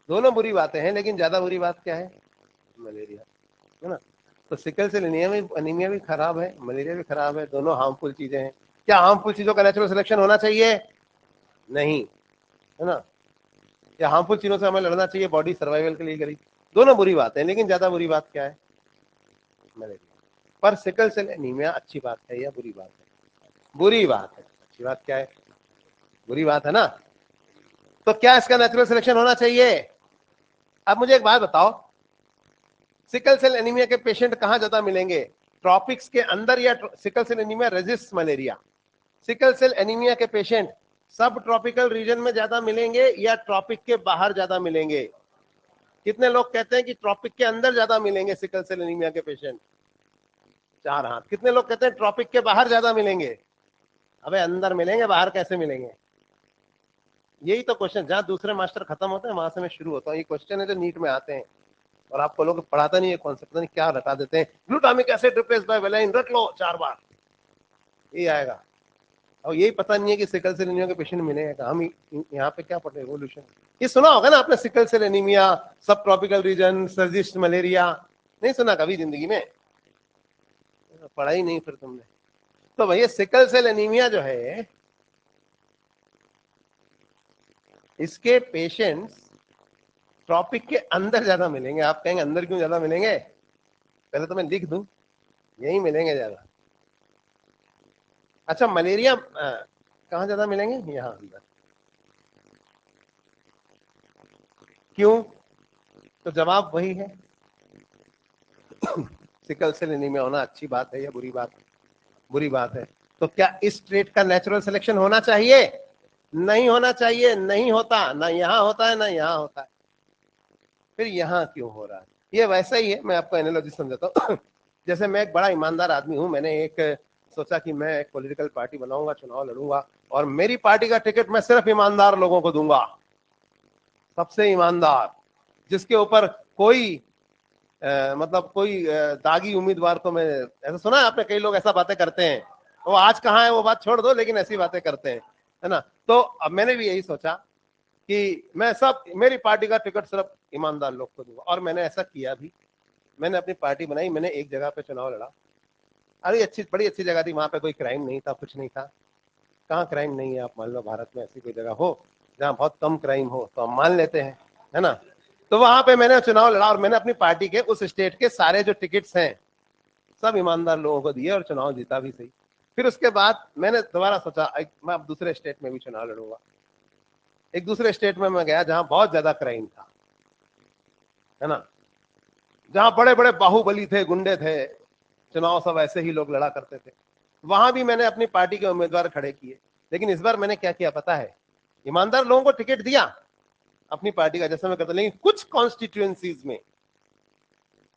दोनों बुरी बातें हैं, लेकिन ज्यादा बुरी बात क्या है? मलेरिया, है ना। तो सिकल सेल एनीमिया भी खराब है, मलेरिया भी खराब है, दोनों हार्मफुल चीजें हैं। क्या हार्मफुल चीजों का नेचुरल सिलेक्शन होना चाहिए? नहीं, है ना। या हार्मफुल चीजों से हमें लड़ना चाहिए बॉडी सर्वाइवल के लिए करीब। दोनों बुरी बात है, लेकिन ज्यादा बुरी बात क्या है? मलेरिया। पर सिकल सेल एनीमिया अच्छी बात है या बुरी बात है? बुरी बात है। अच्छी बात क्या है? बुरी बात है ना। तो क्या इसका नेचुरल सिलेक्शन होना चाहिए? अब मुझे एक बात बताओ, सिकल सेल एनीमिया के पेशेंट कहां ज्यादा मिलेंगे? ट्रॉपिक्स के अंदर या sickle cell anaemia resist malaria? Sickle cell anaemia के पेशेंट सब ट्रॉपिकल रीजन में ज्यादा मिलेंगे या ट्रॉपिक के बाहर ज्यादा मिलेंगे? कितने लोग कहते हैं कि ट्रॉपिक के अंदर ज्यादा मिलेंगे सिकल सेल एनीमिया के पेशेंट? चार हाथ। कितने लोग कहते हैं ट्रॉपिक के बाहर ज्यादा मिलेंगे? अबे अंदर मिलेंगे, बाहर कैसे मिलेंगे? यही तो क्वेश्चन, जहां दूसरे मास्टर खत्म होते हैं वहां से मैं शुरू होता हूँ। ये क्वेश्चन है जो नीट में आते हैं और आपको लोग पढ़ाता नहीं है कॉन्सेप्ट, नहीं क्या रटा देते हैं, glutamic acid replace by valine, रट लो 4 बार, ये आएगा। और यही पता नहीं है कि सिकल सेल एनीमिया के पेशेंट मिलेगा। हम यहाँ पे क्या पढ़े, एवोल्यूशन। ये सुना होगा ना आपने, सिकल सेल एनीमिया, सब ट्रॉपिकल रीजन, सर्जिस्ट मलेरिया, नहीं सुना कभी जिंदगी में? पढ़ा ही नहीं फिर तुमने। तो भैया सिकल सेल एनीमिया जो है इसके पेशेंट्स ट्रॉपिक के अंदर ज्यादा मिलेंगे। आप कहेंगे अंदर क्यों ज्यादा मिलेंगे? पहले तो मैं लिख दूं, यही मिलेंगे ज्यादा। अच्छा, मलेरिया कहाँ ज्यादा मिलेंगे? यहाँ अंदर। क्यों? तो जवाब वही है। सिकल सेल एनीमिया होना अच्छी बात है या बुरी बात है? बुरी बात है। तो क्या इस ट्रेट का नेचुरल सिलेक्शन होना चाहिए? नहीं होना चाहिए, नहीं होता, ना यहाँ होता है ना यहाँ होता है। फिर यहाँ क्यों हो रहा है? ये वैसा ही है, मैं आपको एनालॉजी समझाता हूँ। जैसे मैं एक बड़ा ईमानदार आदमी हूँ, मैंने एक सोचा कि मैं एक पॉलिटिकल पार्टी बनाऊंगा, चुनाव लड़ूंगा, और मेरी पार्टी का टिकट मैं सिर्फ ईमानदार लोगों को दूंगा, सबसे ईमानदार, जिसके ऊपर कोई मतलब कोई दागी उम्मीदवार को मैं, ऐसा सुना है आपने, कई लोग ऐसा बातें करते हैं, वो आज कहाँ है वो बात छोड़ दो, लेकिन ऐसी बातें करते हैं, है ना। तो अब मैंने भी यही सोचा कि मैं सब, मेरी पार्टी का टिकट सिर्फ ईमानदार लोग को दूंगा, और मैंने ऐसा किया भी। मैंने अपनी पार्टी बनाई, मैंने एक जगह पे चुनाव लड़ा। अरे अच्छी, बड़ी अच्छी जगह थी, वहां पे कोई क्राइम नहीं था, कुछ नहीं था। कहाँ क्राइम नहीं है? आप मान लो भारत में ऐसी कोई जगह हो जहाँ बहुत कम क्राइम हो, तो हम मान लेते हैं, है ना। तो वहां पे मैंने चुनाव लड़ा, और मैंने अपनी पार्टी के उस स्टेट के सारे जो टिकट्स हैं सब ईमानदार लोगों को दिए, और चुनाव जीता भी सही। फिर उसके बाद मैंने दोबारा सोचा मैं अब दूसरे स्टेट में भी चुनाव लड़ूंगा। एक दूसरे स्टेट में मैं गया जहां बहुत ज्यादा क्राइम था, है ना, जहां बड़े बड़े बाहुबली थे, गुंडे थे, चुनाव सब ऐसे ही लोग लड़ा करते थे। वहां भी मैंने अपनी पार्टी के उम्मीदवार खड़े किए, लेकिन इस बार मैंने क्या किया पता है? ईमानदार लोगों को टिकट दिया अपनी पार्टी का, जैसे मैं करता, लेकिन कुछ कॉन्स्टिट्यूएंसीज में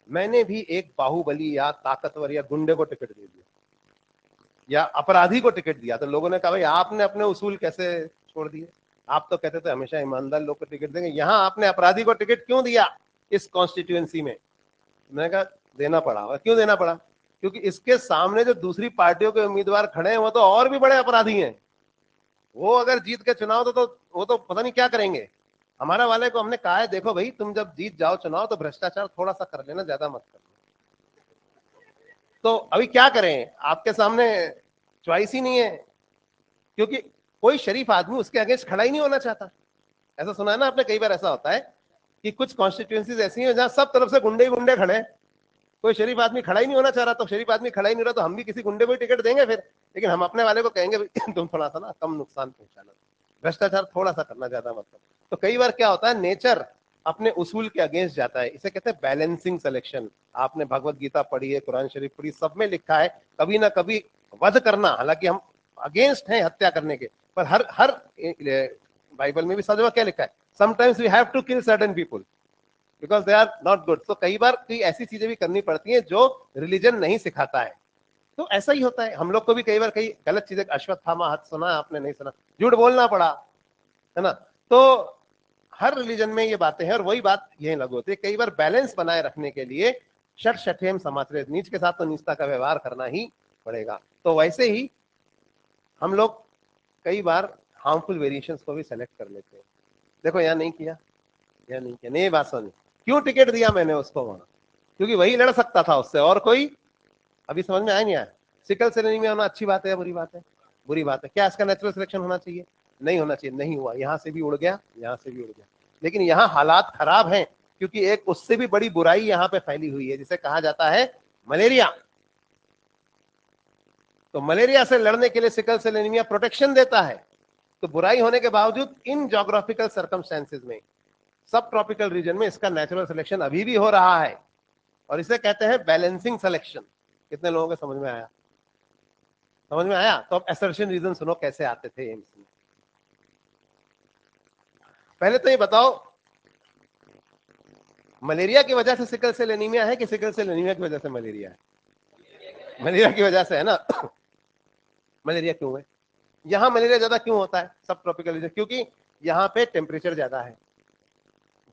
मैंने भी एक बाहुबली या ताकतवर या गुंडे को टिकट दे दिया, या अपराधी को टिकट दिया। तो लोगों ने कहा भाई आपने अपने उसूल कैसे छोड़ दिए? आप तो कहते थे हमेशा ईमानदार लोग को टिकट देंगे, यहां आपने अपराधी को टिकट क्यों दिया इस कॉन्स्टिट्यूएंसी में? मैंने कहा देना पड़ा। और क्यों देना पड़ा? क्योंकि इसके सामने जो दूसरी पार्टियों के उम्मीदवार खड़े हैं वो तो और भी बड़े अपराधी हैं। वो अगर जीत के चुनाव तो वो तो पता नहीं क्या करेंगे। हमारा वाले को हमने कहा है देखो भाई, तुम जब जीत जाओ चुनाव तो भ्रष्टाचार थोड़ा सा कर लेना, ज्यादा मत करना। तो अभी क्या करें? आपके सामने चॉइस ही नहीं है, क्योंकि कोई शरीफ आदमी उसके अगेंस्ट खड़ा ही नहीं होना चाहता। ऐसा सुना है ना आपने, कई बार ऐसा होता है कि कुछ कॉन्स्टिट्यूएंसीज ऐसी हैं जहां सब तरफ से गुंडे ही गुंडे खड़े हैं, कोई शरीफ आदमी खड़ा ही नहीं होना चाह रहा। तो शरीफ आदमी खड़ा ही नहीं रहा तो हम भी किसी गुंडे को ही टिकट देंगे फिर। लेकिन हम अपने वाले को कहेंगे तुम थोड़ा सा ना कम नुकसान पहुंचाना, भ्रष्टाचार थोड़ा सा करना, ज्यादा मतलब। तो कई बार क्या होता है, नेचर अपने उसूल के अगेंस्ट जाता है। इसे कहते हैं बैलेंसिंग सिलेक्शन। आपने भगवत गीता पढ़ी है, कुरान शरीफ पढ़ी, सब में लिखा है कभी ना कभी वध करना। हालांकि हम अगेंस्ट हैं हत्या करने के, पर हर हर बाइबल में भी सब जगह क्या लिखा है? Sometimes we have to kill certain people because they are not good. तो कई बार कोई ऐसी चीजें भी करनी पड़ती हैं जो रिलीजन नहीं सिखाता है। तो ऐसा ही होता है, हम लोग को भी कई बार कई गलत चीजें, अश्वत्थामा हत सुना आपने? नहीं सुना? झूठ बोलना पड़ा, है ना। तो हर रिलीजन में ये बातें हैं, और वही बात यही लागू होती है। कई बार बैलेंस बनाए रखने के लिए षट शठेम समाचरे, नीच के साथ तो नीचता का व्यवहार करना ही पड़ेगा। तो वैसे ही हम लोग कई बार हार्मफुल वेरिएशंस को भी सेलेक्ट कर लेते हैं। देखो यहाँ नहीं किया, यहाँ नहीं किया, नहीं बात समझ। क्यों टिकट दिया मैंने उसको वहां? क्योंकि वही लड़ सकता था उससे, और कोई। अभी समझ में आया नहीं आया? सिकल सेल एनीमिया होना अच्छी बात है या बुरी बात है? बुरी बात है। क्या इसका नेचुरल सिलेक्शन होना चाहिए? नहीं होना चाहिए, नहीं हुआ। यहाँ से भी उड़ गया, यहाँ से भी उड़ गया। लेकिन यहाँ हालात खराब हैं, क्योंकि एक उससे भी बड़ी बुराई यहाँ पे फैली हुई है, जिसे कहा जाता है मलेरिया। तो मलेरिया से लड़ने के लिए सिकल सेल एनीमिया प्रोटेक्शन देता है। तो बुराई होने के बावजूद इन जोग्राफिकल सर्कमस्टेंसेज में, सब ट्रॉपिकल रीजन में इसका नेचुरल सिलेक्शन अभी भी हो रहा है, और इसे कहते हैं बैलेंसिंग सिलेक्शन। कितने लोगों को समझ में आया? समझ में आया? तो अब असर्शन रीजन सुनो कैसे आते थे एम्स में। पहले तो ये बताओ, मलेरिया की वजह से सिकल सेल एनीमिया है कि सिकल सेल एनीमिया की वजह से मलेरिया है? मलेरिया की वजह से है ना। मलेरिया क्यों है? यहां मलेरिया ज्यादा क्यों होता है सब ट्रॉपिकल रीजन? क्योंकि यहाँ पे टेम्परेचर ज्यादा है।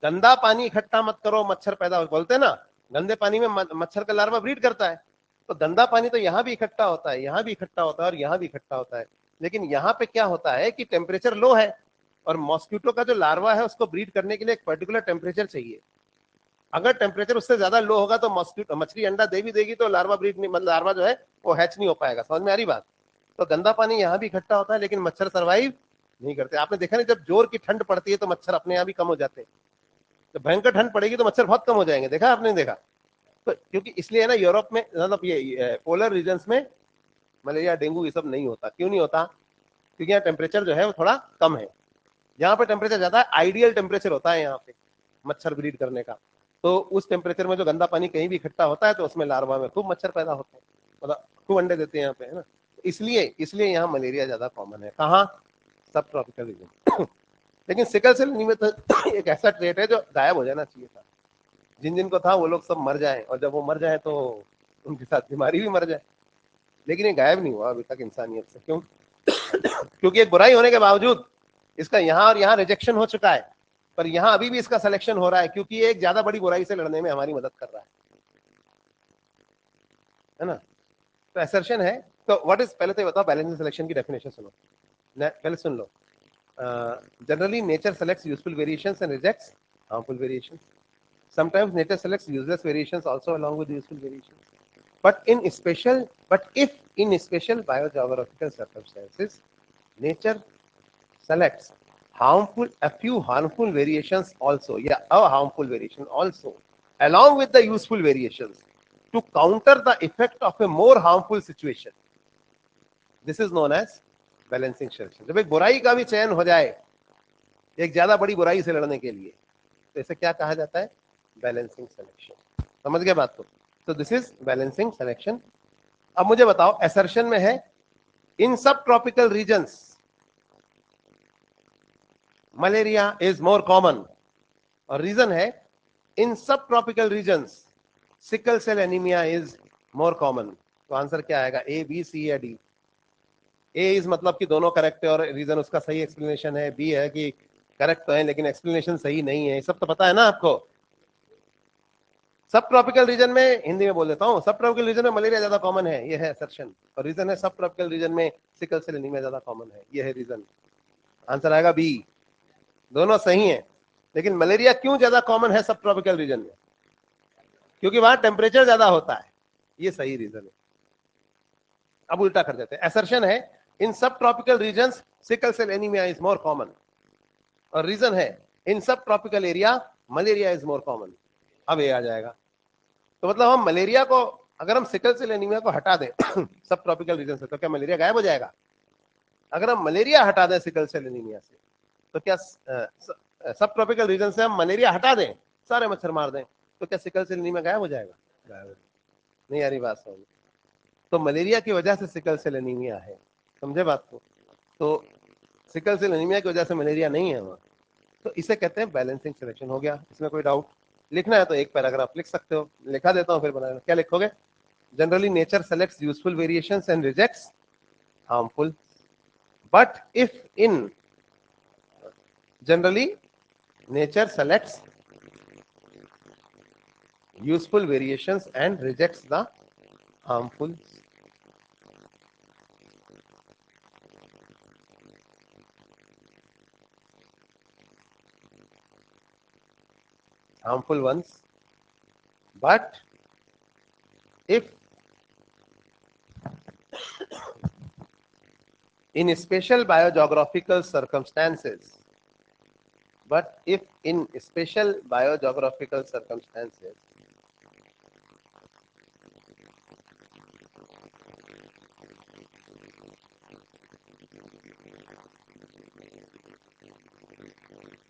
गंदा पानी इकट्ठा मत करो, मच्छर पैदा हो, बोलते हैं ना, गंदे पानी में मच्छर का लार्वा ब्रीड करता है। तो गंदा पानी तो यहाँ भी इकट्ठा होता है, यहाँ भी इकट्ठा होता है, और यहाँ भी इकट्ठा होता है। लेकिन यहाँ पे क्या होता है कि टेम्परेचर लो है, और मॉस्किटो का जो लार्वा है उसको ब्रीड करने के लिए एक पर्टिकुलर टेम्परेचर चाहिए। अगर टेम्परेचर उससे ज्यादा लो होगा तो मॉस्किटो, मछली अंडा दे भी देगी तो लार्वा ब्रीड नहीं, मतलब लार्वा जो है वो हैच नहीं हो पाएगा। समझ में आ रही बात? तो गंदा पानी यहाँ भी इकट्ठा होता है, लेकिन मच्छर सर्वाइव नहीं करते। आपने देखा नहीं, जब जोर की ठंड पड़ती है तो मच्छर अपने आप ही कम हो जाते हैं, जब भयंकर ठंड पड़ेगी तो मच्छर बहुत कम हो जाएंगे। देखा आपने? देखा? तो क्योंकि इसलिए है ना, यूरोप में मतलब ये पोलर रीजन्स में मलेरिया डेंगू ये सब नहीं होता। क्यों नहीं होता? क्योंकि यहाँ टेम्परेचर जो है वो थोड़ा कम है। यहाँ पे टेम्परेचर ज्यादा है, आइडियल टेम्परेचर होता है यहाँ पे मच्छर ब्रीड करने का। तो उस टेम्परेचर में जो गंदा पानी कहीं भी इकट्ठा होता है तो उसमें लार्वा में खूब मच्छर पैदा होते हैं, मतलब खूब अंडे देते हैं यहाँ पे, है ना। इसलिए इसलिए यहाँ मलेरिया ज्यादा कॉमन है। कहाँ? सब ट्रॉपिकल रीजन। लेकिन सिकल सेल एनीमिया तो एक ऐसा ट्रेट है जो गायब हो जाना चाहिए था। जिन जिन को था वो लोग सब मर जाए, और जब वो मर जाए तो उनके साथ बीमारी भी मर जाए। लेकिन ये गायब नहीं हुआ अभी तक इंसानियत से। क्यों? क्योंकि एक बुराई होने के बावजूद इसका यहाँ और यहाँ रिजेक्शन हो चुका है, पर यहाँ अभी भी इसका सिलेक्शन हो रहा है, क्योंकि ये एक ज्यादा बड़ी बुराई से लड़ने में हमारी मदद कर रहा है ना। तो असर्शन है। तो व्हाट इज, पहले तो ये बताओ बैलेंसिंग सिलेक्शन की डेफिनेशन सुनो, पहले सुन लो। Generally nature selects useful variations and rejects harmful variations. Sometimes nature selects useless variations also along with useful variations. But if in special biogeographical circumstances, nature selects a few harmful variations also, a harmful variation also, along with the useful variations, to counter the effect of a more harmful situation. This is known as balancing selection. जब एक बुराई का भी चयन हो जाए एक ज्यादा बड़ी बुराई से लड़ने के लिए, तो इसे क्या कहा जाता है? Balancing selection. समझ गए बात को? तो दिस इज बैलेंसिंग सिलेक्शन। अब मुझे बताओ, असर्शन में है in subtropical regions malaria is more common, और रीजन है in subtropical regions sickle cell anaemia is more common. तो आंसर क्या आएगा? ए, बी, सी या डी? ए इज मतलब कि दोनों करेक्ट है और रीजन उसका सही एक्सप्लेनेशन है। बी है कि करेक्ट तो है लेकिन एक्सप्लेनेशन सही नहीं है। सब तो पता है ना आपको। सब ट्रॉपिकल रीजन में, हिंदी में बोल देता हूँ, सब ट्रॉपिकल रीजन में मलेरिया ज्यादा कॉमन है, ये है असर्शन। और रीजन है सब ट्रॉपिकल रीजन में सिकल सेल एनीमिया ज्यादा कॉमन है, ये है रीजन। आंसर आएगा बी। दोनों सही है, लेकिन मलेरिया क्यों ज्यादा कॉमन है सब ट्रॉपिकल रीजन में? क्योंकि वहां टेम्परेचर ज्यादा होता है, ये सही रीजन है। अब उल्टा कर देते हैं। असर्शन है in subtropical region sickle cell anaemia is more common, और रीजन है in subtropical area malaria is more common. अब ये आ जाएगा। तो मतलब हम मलेरिया को, अगर हम सिकल सेल एनीमिया को हटा दें सब ट्रॉपिकल रीजन से, तो क्या मलेरिया गायब हो जाएगा? अगर हम मलेरिया हटा दें सिकल सेल एनीमिया से, तो क्या सब ट्रॉपिकल रीजन से हम मलेरिया हटा दें, सारे मच्छर मार दें, तो क्या सिकल सेल एनीमिया गायब हो जाएगा? गायब हो जाएगा। नहीं आ रही बात समझ? तो मलेरिया की वजह से सिकल सेल एनीमिया है, समझे बात को? तो सिकल सेल एनीमिया की वजह से मलेरिया नहीं है वहां। तो इसे कहते हैं बैलेंसिंग सिलेक्शन। हो गया? इसमें कोई डाउट? लिखना है तो एक पैराग्राफ लिख सकते हो, लिखा देता हूं फिर बनाना। क्या लिखोगे? Generally nature selects useful variations and rejects harmful. But if in generally nature selects useful variations and rejects the harmful. Harmful ones. But if in special biogeographical circumstances, but if in special biogeographical circumstances,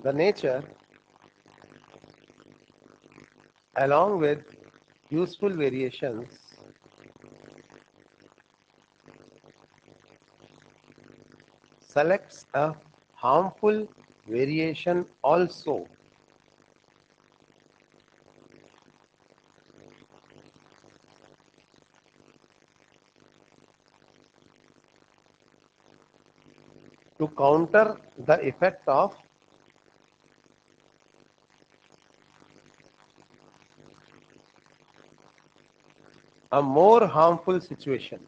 the nature along with useful variations selects a harmful variation also. To counter the effect of a more harmful situation.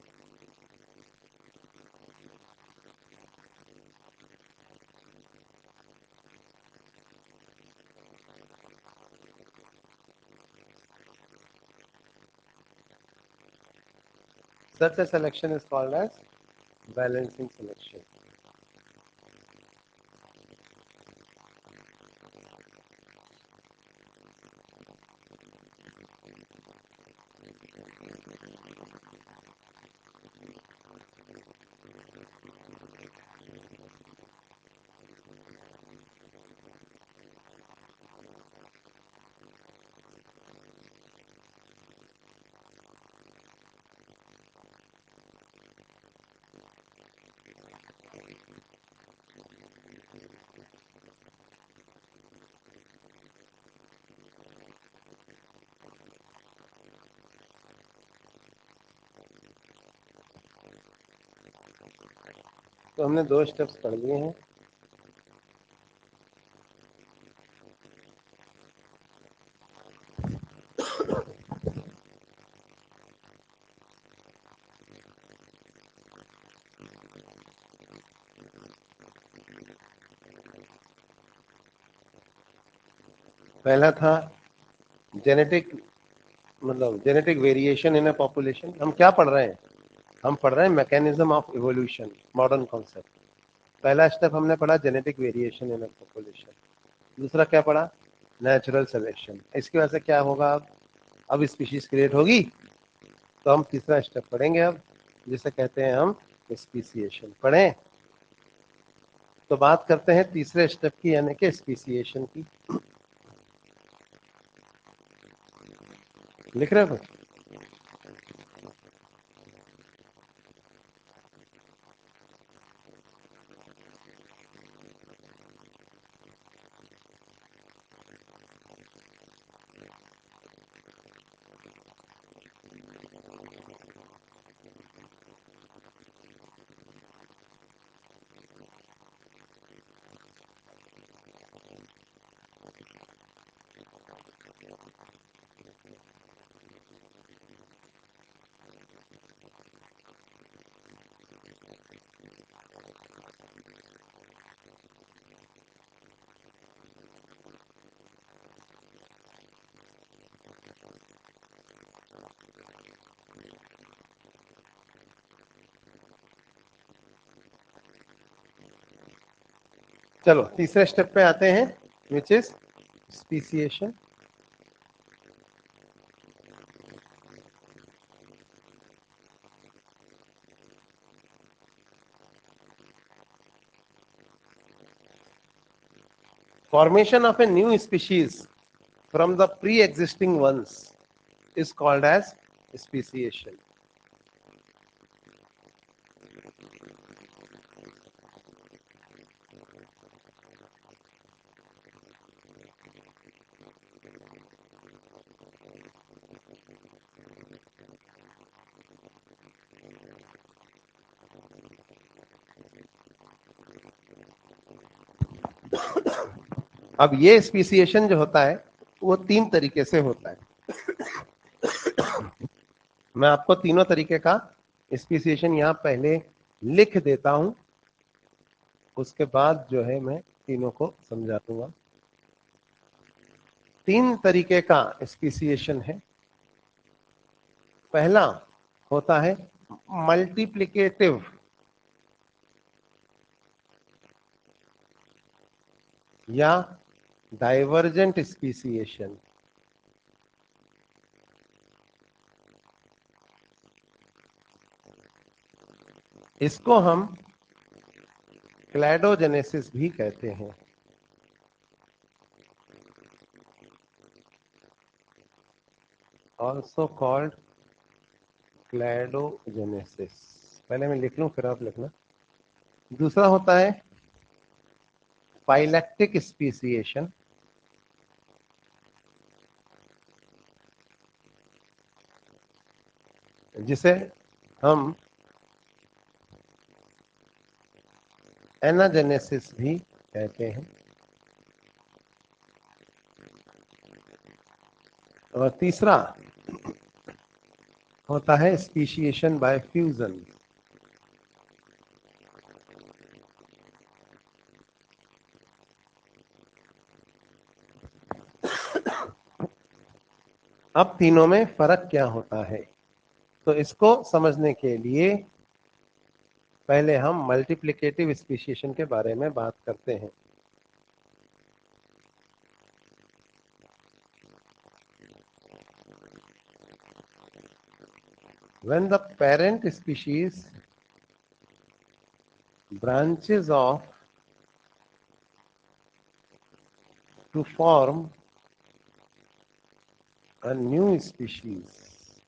Such a selection is called as balancing selection. तो हमने 2 steps पढ़ लिए हैं। पहला था genetic, मतलब genetic variation in a population. हम क्या पढ़ रहे हैं? हम पढ़ रहे हैं mechanism of evolution, modern concept. पहला स्टेप हमने पढ़ा genetic variation in a population. दूसरा क्या पढ़ा? Natural selection. इसकी वजह से क्या होगा? अब स्पीशीज क्रिएट होगी। तो हम तीसरा स्टेप पढ़ेंगे अब, जिसे कहते हैं हम स्पीसिएशन। पढ़ें तो बात करते हैं तीसरे स्टेप की, यानी कि स्पीसिएशन की। लिख रहे हो कुछ? चलो तीसरे स्टेप पे आते हैं, which is speciation. Formation of a new species from the pre-existing ones is called as speciation. अब ये स्पीसिएशन जो होता है वो 3 तरीके से होता है। मैं आपको तीनों तरीके का स्पीसिएशन यहाँ पहले लिख देता हूं, उसके बाद जो है मैं तीनों को समझा दूंगा। 3 तरीके का स्पीसिएशन है। पहला होता है मल्टीप्लिकेटिव, या डाइवर्जेंट स्पीसिएशन। इसको हम क्लैडोजेनेसिस भी कहते हैं। Also called cladogenesis. पहले मैं लिख लूं फिर आप लिखना। दूसरा होता है फाइलेक्टिक स्पीसिएशन, जिसे हम एनाजेनेसिस भी कहते हैं। और तीसरा होता है स्पीशिएशन बाय फ्यूजन। अब तीनों में फर्क क्या होता है, तो इसको समझने के लिए पहले हम मल्टीप्लिकेटिव स्पीशिएशन के बारे में बात करते हैं। when the parent species branches off to form a new species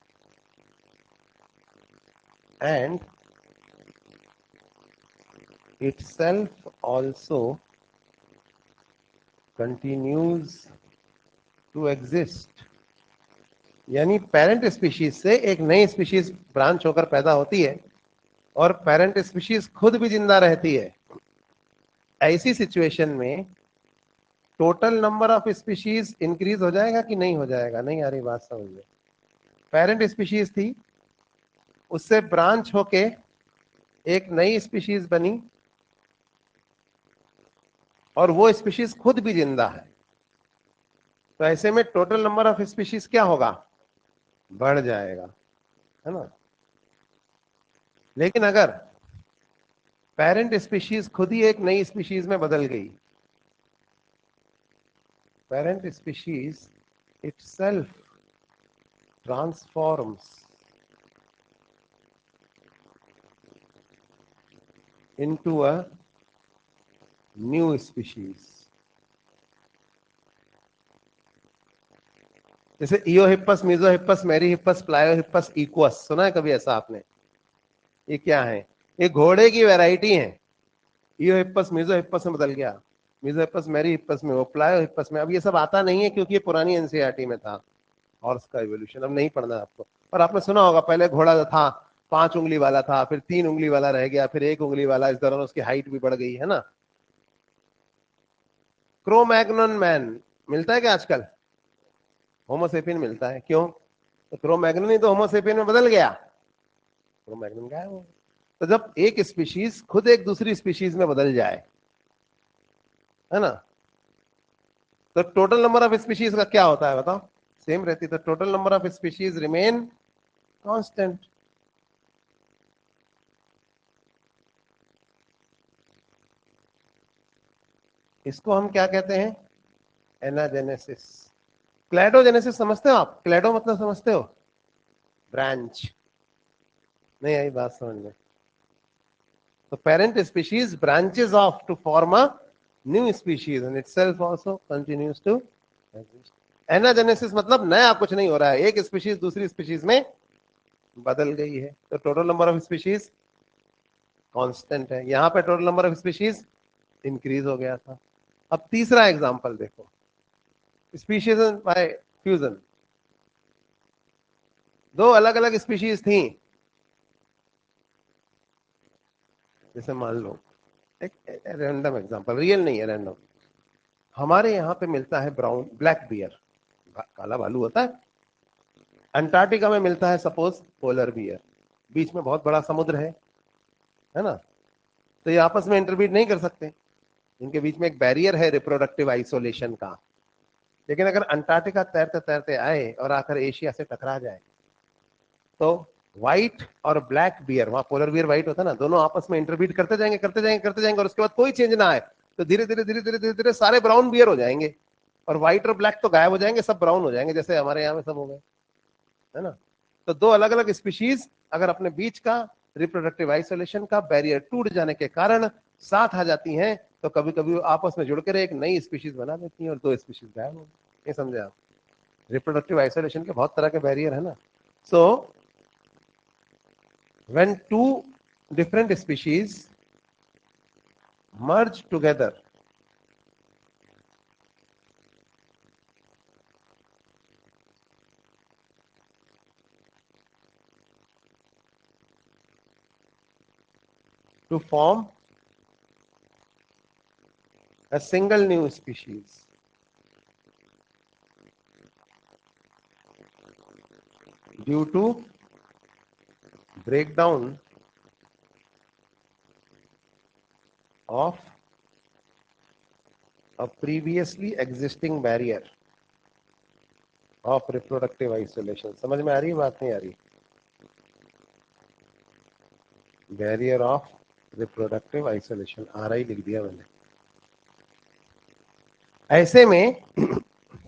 and itself also continues to exist। यानी पेरेंट स्पीशीज से एक नई स्पीशीज ब्रांच होकर पैदा होती है और पेरेंट स्पीशीज खुद भी जिंदा रहती है। ऐसी सिचुएशन में total number of species increase हो जाएगा कि नहीं हो जाएगा? नहीं आ रही बात समझ में? पेरेंट स्पीशीज थी, उससे ब्रांच होके एक नई स्पीशीज बनी और वो स्पीशीज खुद भी जिंदा है, तो ऐसे में टोटल नंबर ऑफ स्पीशीज क्या होगा? बढ़ जाएगा, है ना। लेकिन अगर पेरेंट स्पीशीज खुद ही एक नई स्पीशीज में बदल गई, parent species itself transforms into a new species। जैसे इयोहिप्पस, मीजोहिप्पस, मेरीहिप्पस, प्लायोहिप्पस, इक्वस, सुना है कभी ऐसा आपने? ये क्या है? ये घोड़े की वैरायटी है। इयोहिप्पस मीजोहिप्पस में बदल गया, मीजोहिप्पस मेरीहिप्पस में, वो प्लायोहिप्पस में। अब ये सब आता नहीं है क्योंकि ये पुरानी एनसीईआरटी में था, हॉर्स का इवोल्यूशन, अब नहीं पढ़ना आपको। और आपने सुना होगा पहले घोड़ा जो था 5 उंगली वाला था, फिर 3 उंगली वाला रह गया, फिर 1 उंगली वाला, इस दौरान उसकी हाइट भी बढ़ गई, है ना। क्रोमैग्नन मैन मिलता है क्या आजकल? होमोसेपियन मिलता है, क्यों? तो क्रोमैग्नन ही तो होमोसेपियन में बदल गया, क्रोमैग्नन गायब हो गया। तो जब एक स्पीशीज खुद एक दूसरी स्पीशीज में बदल जाए, है ना, तो टोटल नंबर ऑफ स्पीशीज का क्या होता है बताओ? सेम रहती। तो total number of species remain constant. इसको हम क्या कहते हैं? एनाजेनेसिस। क्लैडोजेनेसिस समझते हो आप? क्लैडो मतलब समझते हो? ब्रांच। नहीं आई बात समझ में? तो parent species branches off to form a new species and itself also continues to exist. Anagenesis मतलब नया कुछ नहीं हो रहा है, एक स्पीशीज दूसरी स्पीशीज में बदल गई है। तो total number of species constant है, यहां पे total number of species increase हो गया था। अब तीसरा एग्जांपल देखो, स्पीशीज बाय फ्यूजन। दो अलग अलग स्पीशीज थी, जैसे मान लो एक रैंडम एग्जांपल, रियल नहीं है, रैंडम। हमारे यहाँ पे मिलता है ब्राउन ब्लैक बियर, काला भालू होता है। अंटार्कटिका में मिलता है सपोज पोलर बियर। बीच में बहुत बड़ा समुद्र है ना, तो ये आपस में इंटरब्रीड नहीं कर सकते, इनके बीच में एक बैरियर है रिप्रोडक्टिव आइसोलेशन का। लेकिन अगर अंटार्कटिका तैरते तैरते आए और आकर एशिया से टकरा जाए, तो व्हाइट और ब्लैक बियर, वहां पोलर बियर व्हाइट होता है ना, दोनों आपस में इंटरब्रीड करते जाएंगे करते जाएंगे करते जाएंगे, और उसके बाद कोई चेंज ना आए तो धीरे धीरे धीरे धीरे धीरे धीरे सारे ब्राउन बियर हो जाएंगे, और व्हाइट और ब्लैक तो गायब हो जाएंगे, सब ब्राउन हो जाएंगे, जैसे हमारे यहाँ में सब हो गए, है ना। तो दो अलग अलग स्पीशीज अगर अपने बीच का रिप्रोडक्टिव आइसोलेशन का बैरियर टूट जाने के कारण साथ आ जाती हैं, तो कभी कभी आपस में जुड़कर एक नई स्पीशीज बना देती हैं और दो स्पीशीज गायब हो गई। ये समझे आप? रिप्रोडक्टिव आइसोलेशन के बहुत तरह के बैरियर है ना। सो when two different species merge together to form a single new species, due to breakdown of a previously existing barrier of reproductive isolation। समझ में आ रही है बात? नहीं आ रही? बैरियर ऑफ रिप्रोडक्टिव आइसोलेशन आ रहा ही लिख दिया मैंने। ऐसे में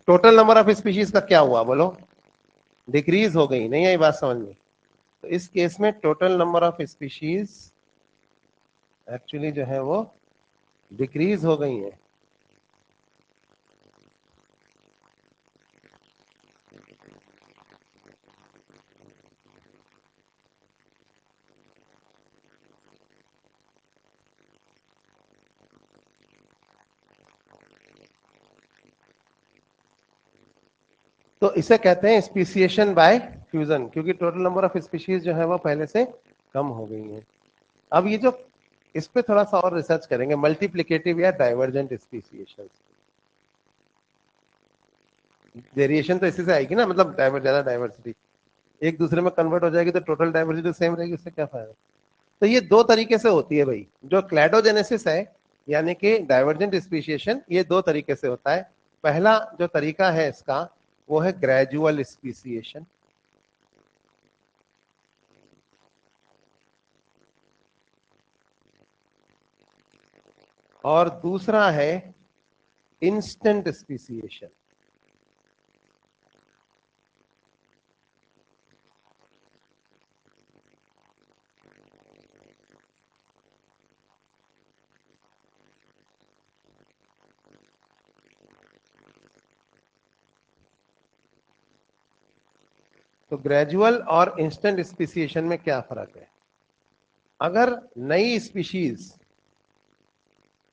टोटल नंबर ऑफ स्पीशीज का क्या हुआ बोलो? डिक्रीज हो गई। नहीं आई बात समझ में? तो इस केस में total number of species actually जो है वो डिक्रीज हो गई है। तो इसे कहते हैं स्पीसिएशन बाय फ्यूजन, क्योंकि टोटल नंबर ऑफ स्पीशीज जो है वो पहले से कम हो गई है। अब ये जो इस पे थोड़ा सा और रिसर्च करेंगे, मल्टीप्लिकेटिव या डाइवर्जेंट स्पीसिएशन। वेरिएशन तो इसी से आएगी ना, मतलब ज्यादा डाइवर्सिटी एक दूसरे में कन्वर्ट हो जाएगी तो टोटल डाइवर्सिटी सेम रहेगी, उससे क्या फायदा। तो ये दो तरीके से होती है भाई, जो क्लैडोजेनेसिस है यानी कि डाइवर्जेंट स्पीसिएशन, ये दो तरीके से होता है। पहला जो तरीका है इसका वो है ग्रेजुअल स्पीसिएशन, और दूसरा है इंस्टेंट स्पीसिएशन। तो ग्रेजुअल और इंस्टेंट स्पीसिएशन में क्या फर्क है? अगर नई species,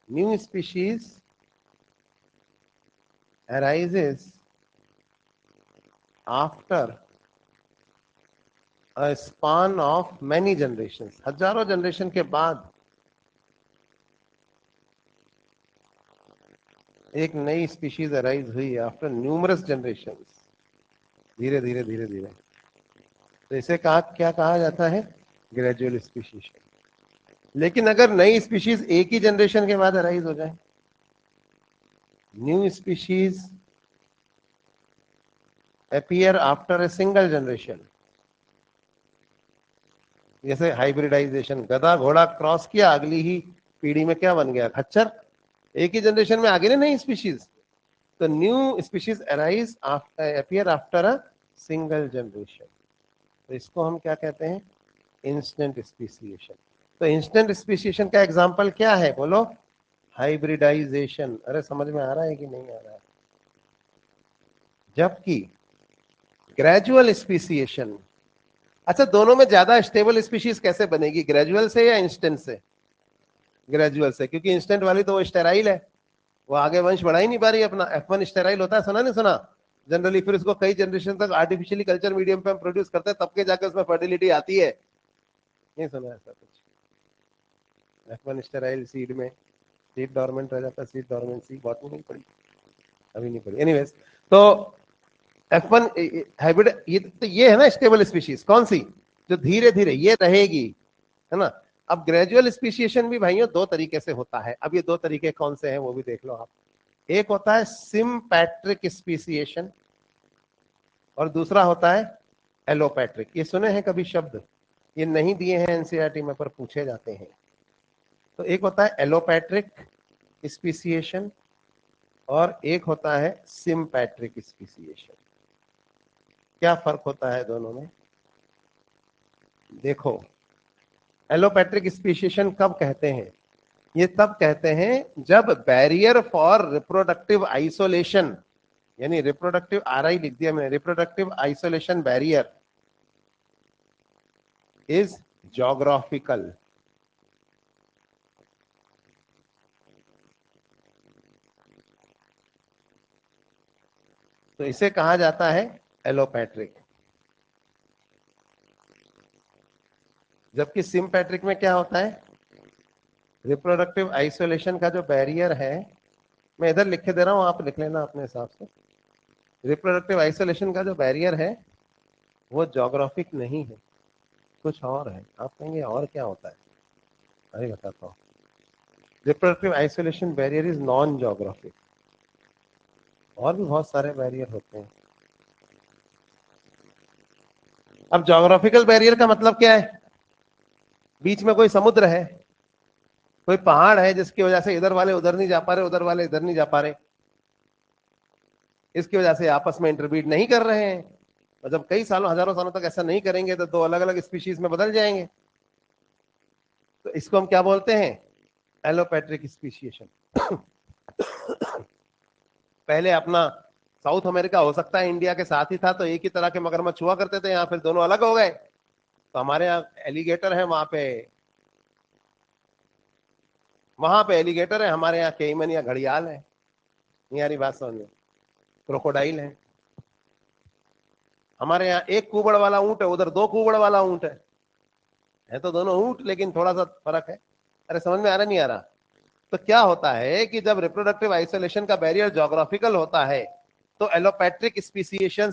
new species arises after a span of many generations, हजारों जनरेशन के बाद एक नई स्पीशीज अराइज हुई आफ्टर न्यूमरस जनरेशंस, धीरे धीरे धीरे धीरे, तो इसे क्या कहा जाता है? Gradual species. लेकिन अगर नई स्पीशीज एक ही जनरेशन के बाद अराइज हो जाए, new species appear after a single generation, जैसे हाइब्रिडाइजेशन, गधा घोड़ा क्रॉस किया, अगली ही पीढ़ी में क्या बन गया? खच्चर। एक ही जनरेशन में आ गई ना नई स्पीशीज। तो new species arise appear after a single generation, तो इसको हम क्या कहते हैं? Instant speciation. तो इंस्टेंट स्पीसिएशन का एग्जांपल क्या है बोलो? हाइब्रिडाइजेशन। अरे समझ में आ रहा है कि नहीं आ रहा है? जबकि ग्रेजुअल स्पीसिएशन, अच्छा दोनों में ज्यादा स्टेबल स्पीशीज कैसे बनेगी, ग्रेजुअल से या इंस्टेंट से? ग्रेजुअल से, क्योंकि इंस्टेंट वाली तो वो स्टेराइल है, वो आगे वंश बढ़ा ही नहीं पा रही अपना। F1 स्टेराइल होता है, सुना नहीं सुना? जनरली फिर उसको कई जनरेशन तक आर्टिफिशियली कल्चर मीडियम पे हम प्रोड्यूस करते हैं, तब के जाके उसमें फर्टिलिटी आती है। नहीं सुना ऐसा कुछ? F1 स्टेराइल सीड में सीड डोरमेंट रह जाता है, सीड डोरमेंसी बहुत नहीं पड़ी, अभी नहीं पड़ी। एनीवेज, तो F1 हाइब्रिड, ये है ना स्टेबल स्पीशीज, कौन सी? जो धीरे धीरे ये रहेगी, है ना। अब ग्रेजुअल स्पीसिएशन भी भाइयों दो तरीके से होता है। अब ये दो तरीके कौन से हैं वो भी देख लो आप। एक होता है सिम्पैट्रिक स्पीसिएशन और दूसरा होता है एलोपैट्रिक। ये सुने हैं कभी शब्द? ये नहीं दिए हैं एनसीईआरटी में पर पूछे जाते हैं। तो एक होता है एलोपैट्रिक स्पीसिएशन और एक होता है सिम्पैट्रिक स्पीसिएशन। क्या फर्क होता है दोनों में? देखो, एलोपैट्रिक स्पीसिएशन कब कहते हैं? ये तब कहते हैं जब बैरियर फॉर रिप्रोडक्टिव आइसोलेशन, यानी रिप्रोडक्टिव आरआई लिख दिया मैंने, reproductive isolation barrier is geographical. तो इसे कहा जाता है एलोपैट्रिक। जबकि सिम्पैट्रिक में क्या होता है? रिप्रोडक्टिव आइसोलेशन का जो बैरियर है, मैं इधर लिख के दे रहा हूं, आप लिख लेना अपने हिसाब से। रिप्रोडक्टिव आइसोलेशन का जो बैरियर है वो ज्योग्राफिक नहीं है, कुछ और है। आप कहेंगे और क्या होता है? अरे बताता हूँ। Reproductive isolation barrier is non geographic. और भी बहुत सारे बैरियर होते हैं। अब ज्योग्राफिकल बैरियर का मतलब क्या है? बीच में कोई समुद्र है, कोई पहाड़ है, जिसकी वजह से इधर वाले उधर नहीं जा पा रहे, उधर वाले इधर नहीं जा पा रहे, इसकी वजह से आपस में इंटरब्रीड नहीं कर रहे हैं। और जब कई सालों हजारों सालों तक ऐसा नहीं करेंगे तो दो अलग अलग स्पीशीज में बदल जाएंगे। तो इसको हम क्या बोलते हैं? Allopatric speciation. पहले अपना साउथ अमेरिका हो सकता है इंडिया के साथ ही था, तो एक ही तरह के मगरमच्छ हुआ करते थे, यहाँ फिर दोनों अलग हो गए। तो हमारे यहाँ एलिगेटर है, वहां पे एलिगेटर है, हमारे यहाँ केइमन या घड़ियाल है। नहीं आ रही बात समझ में? क्रोकोडाइल है। हमारे यहाँ एक कुबड़ वाला ऊंट है, उधर दो कुबड़ वाला ऊंट है तो दोनों ऊंट, लेकिन थोड़ा सा फर्क है। अरे समझ में आ रहा नहीं आ रहा? तो क्या होता है कि जब रिप्रोडक्टिव आइसोलेशन का बैरियर ज्योग्राफिकल होता है तो एलोपैट्रिक स्पीसीएशन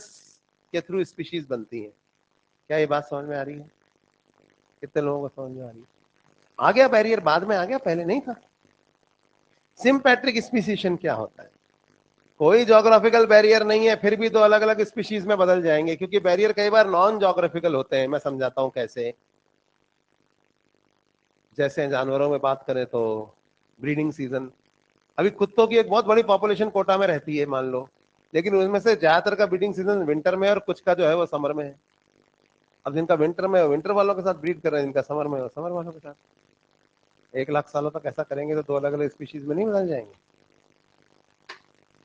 के थ्रू स्पीशीज बनती है। क्या ये बात समझ में आ रही है? कितने लोगों को समझ में आ रही है? आ गया बैरियर, बाद में आ गया, पहले नहीं था। सिम्पैट्रिक स्पीसीएशन क्या होता है? कोई ज्योग्राफिकल बैरियर नहीं है, फिर भी दो अलग अलग स्पीशीज में बदल जाएंगे, क्योंकि बैरियर कई बार नॉन ज्योग्राफिकल होते हैं। मैं समझाता हूं कैसे। जैसे जानवरों में बात करें तो ब्रीडिंग सीजन, अभी कुत्तों की एक बहुत बड़ी पॉपुलेशन कोटा में रहती है मान लो, लेकिन उनमें से ज्यादातर का ब्रीडिंग सीजन विंटर में है और कुछ का जो है वो समर में है। अब जिनका विंटर में, विंटर वालों के साथ ब्रीड कर रहे हैं, जिनका समर में, समर वालों के साथ। 1 लाख सालों तक ऐसा करेंगे तो दो अलग अलग स्पीशीज में नहीं बदल जाएंगे?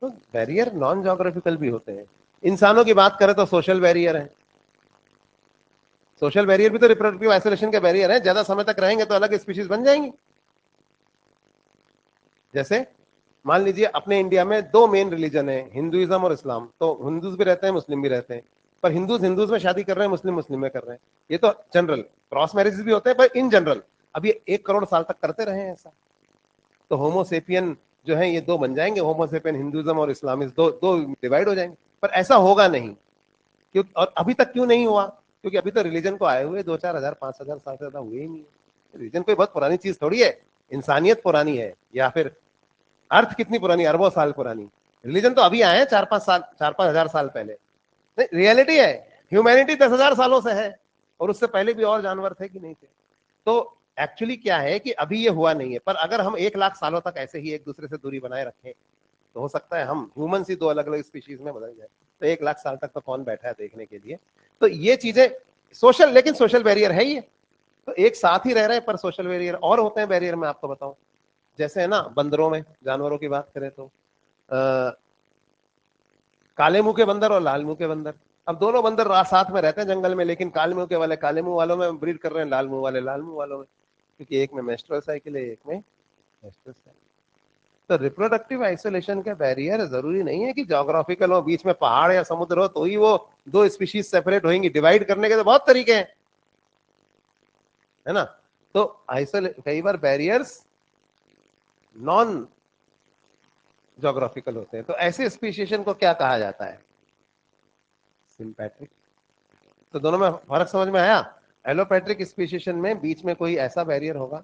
तो बैरियर नॉन ज्योग्राफिकल भी होते हैं। इंसानों की बात करें तो सोशल बैरियर है। सोशल बैरियर भी तो रिप्रोडक्टिव आइसोलेशन का बैरियर है। ज्यादा समय तक रहेंगे तो अलग स्पीशीज बन जाएंगी। जैसे मान लीजिए अपने इंडिया में दो मेन रिलीजन है, हिंदुइज्म और इस्लाम। तो हिंदूज भी रहते हैं, मुस्लिम भी रहते हैं, पर हिंदूज हिंदूज में शादी कर रहे हैं, मुस्लिम मुस्लिम में कर रहे हैं। ये तो जनरल, क्रॉस मैरिज भी होते हैं, पर इन जनरल अब ये 1 करोड़ साल तक करते रहे हैं ऐसा। तो होमोसेपियन जो है ये दो बन जाएंगे, होमोसेपियन हिंदुइज्म और इस्लामिस्ट, दो दो डिवाइड हो जाएंगे। पर ऐसा होगा नहीं, क्यों? और अभी तक क्यों नहीं हुआ? क्योंकि अभी तो रिलीजन को आए हुए 2-4 हजार 5 हजार साल से ज्यादा हुए ही नहीं। रिलीजन कोई बहुत पुरानी चीज थोड़ी है। इंसानियत पुरानी है, या फिर अर्थ कितनी पुरानी, अरबों साल पुरानी। रिलीजन तो अभी आए हैं 4-5 साल, 4-5 हजार साल पहले। नहीं, रियलिटी है, ह्यूमैनिटी 10 हजार सालों से है, और उससे पहले भी और जानवर थे कि नहीं थे। तो एक्चुअली क्या है कि अभी ये हुआ नहीं है, पर अगर हम 1 लाख सालों तक ऐसे ही एक दूसरे से दूरी बनाए रखें तो हो सकता है हम ह्यूमन ही दो अलग अलग स्पीशीज में बदल जाए। तो 1 लाख साल तक तो कौन बैठा है देखने के लिए? तो ये चीजें सोशल, लेकिन सोशल बैरियर है ये। तो एक साथ ही रह रहे हैं, पर सोशल बैरियर और होते हैं। बैरियर मैं आपको बताऊं, जैसे है ना, बंदरों में, जानवरों की बात करें तो काले मुंह के बंदर और लाल मुंह के बंदर। अब दोनों बंदर साथ में रहते हैं जंगल में, लेकिन काले मुंह के वाले काले मुंह वालों में ब्रीड कर रहे हैं, लाल मुंह वाले लाल मुंह वालों में, क्योंकि एक में मेंस्ट्रुअल साइकिल है, एक में मेंस्ट्रुअल साइकिल। तो रिप्रोडक्टिव आइसोलेशन का बैरियर जरूरी नहीं है कि ज्योग्राफिकल हो, बीच में पहाड़ या समुद्र हो तो ही वो दो स्पीशीज सेपरेट होंगी। डिवाइड करने के तो बहुत तरीके हैं, है ना? तो कई बार बैरियर्स नॉन ज्योग्राफिकल होते हैं। तो ऐसे स्पीशीएशन को क्या कहा जाता है? सिंपैट्रिक। तो दोनों में फर्क समझ में आया? एलोपैट्रिक स्पीशीएशन में बीच में कोई ऐसा बैरियर होगा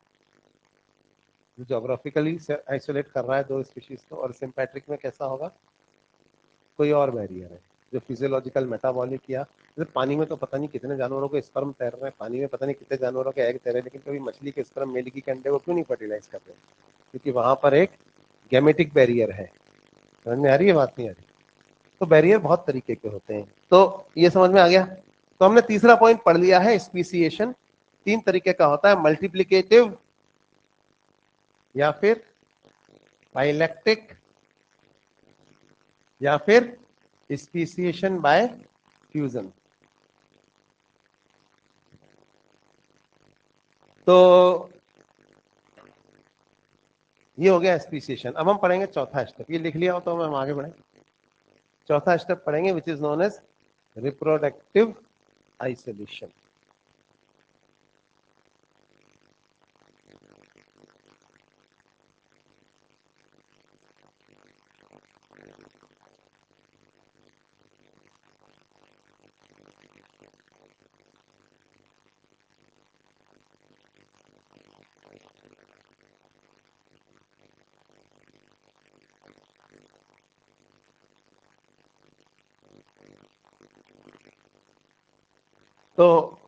जो ज्योग्राफिकली आइसोलेट कर रहा है दो स्पीशीज को, और सिंपैट्रिक में कैसा होगा? कोई और बैरियर है जो फिजियोलॉजिकल मेटाबॉलिक, या जैसे पानी में तो पता नहीं कितने जानवरों के स्पर्म तैर रहे हैं, पानी में पता नहीं कितने जानवरों के एग तैर रहे हैं, लेकिन कभी मछली के स्पर्म मेल की अंडे को क्यों नहीं फर्टिलाइज कर रहे? क्योंकि वहां पर एक गेमेटिक बैरियर है। समझ में आ रही है बात? नहीं आ रही? तो बैरियर बहुत तरीके के होते हैं। तो ये समझ में आ गया? तो हमने तीसरा पॉइंट पढ़ लिया है, स्पीसीएशन 3 तरीके का होता है, मल्टीप्लिकेटिव, या फिर बाइलेक्टिक, या फिर स्पीसीएशन बाय फ्यूजन। तो ये हो गया स्पीसीएशन। अब हम पढ़ेंगे चौथा स्टेप, ये लिख लिया हो तो हम आगे बढ़े। चौथा स्टेप पढ़ेंगे which is known as reproductive isolation. So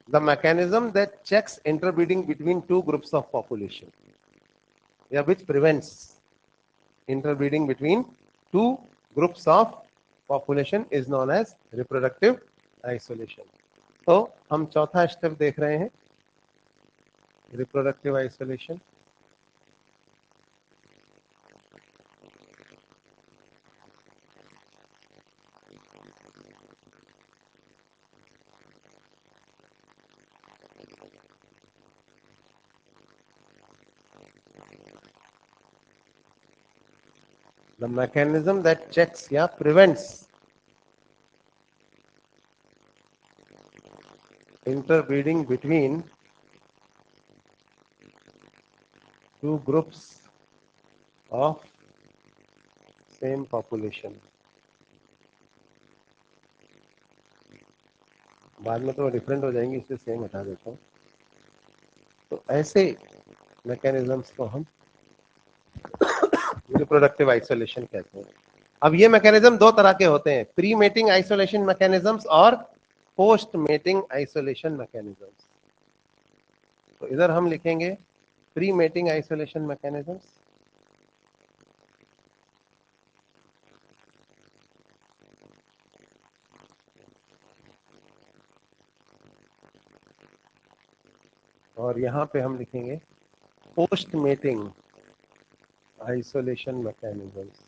the mechanism that checks interbreeding between two groups of population, yeah, which prevents interbreeding between two groups of population is known as reproductive isolation. तो हम चौथा step देख रहे हैं, reproductive isolation. The mechanism that checks या prevents interbreeding between two groups of same population। बाद में तो डिफरेंट हो जाएंगी, इसलिए सेम हटा देता हूँ। तो ऐसे मैकेनिज्म्स को हम रिप्रोडक्टिव आइसोलेशन कहते हैं। अब ये मैकेनिज्म दो तरह के होते हैं, प्री मेटिंग आइसोलेशन मैकेनिज्म्स और पोस्ट मेटिंग आइसोलेशन मैकेनिज्म्स। तो इधर हम लिखेंगे प्री मेटिंग आइसोलेशन मैकेनिज्म्स, और यहां पे हम लिखेंगे post mating isolation mechanisms.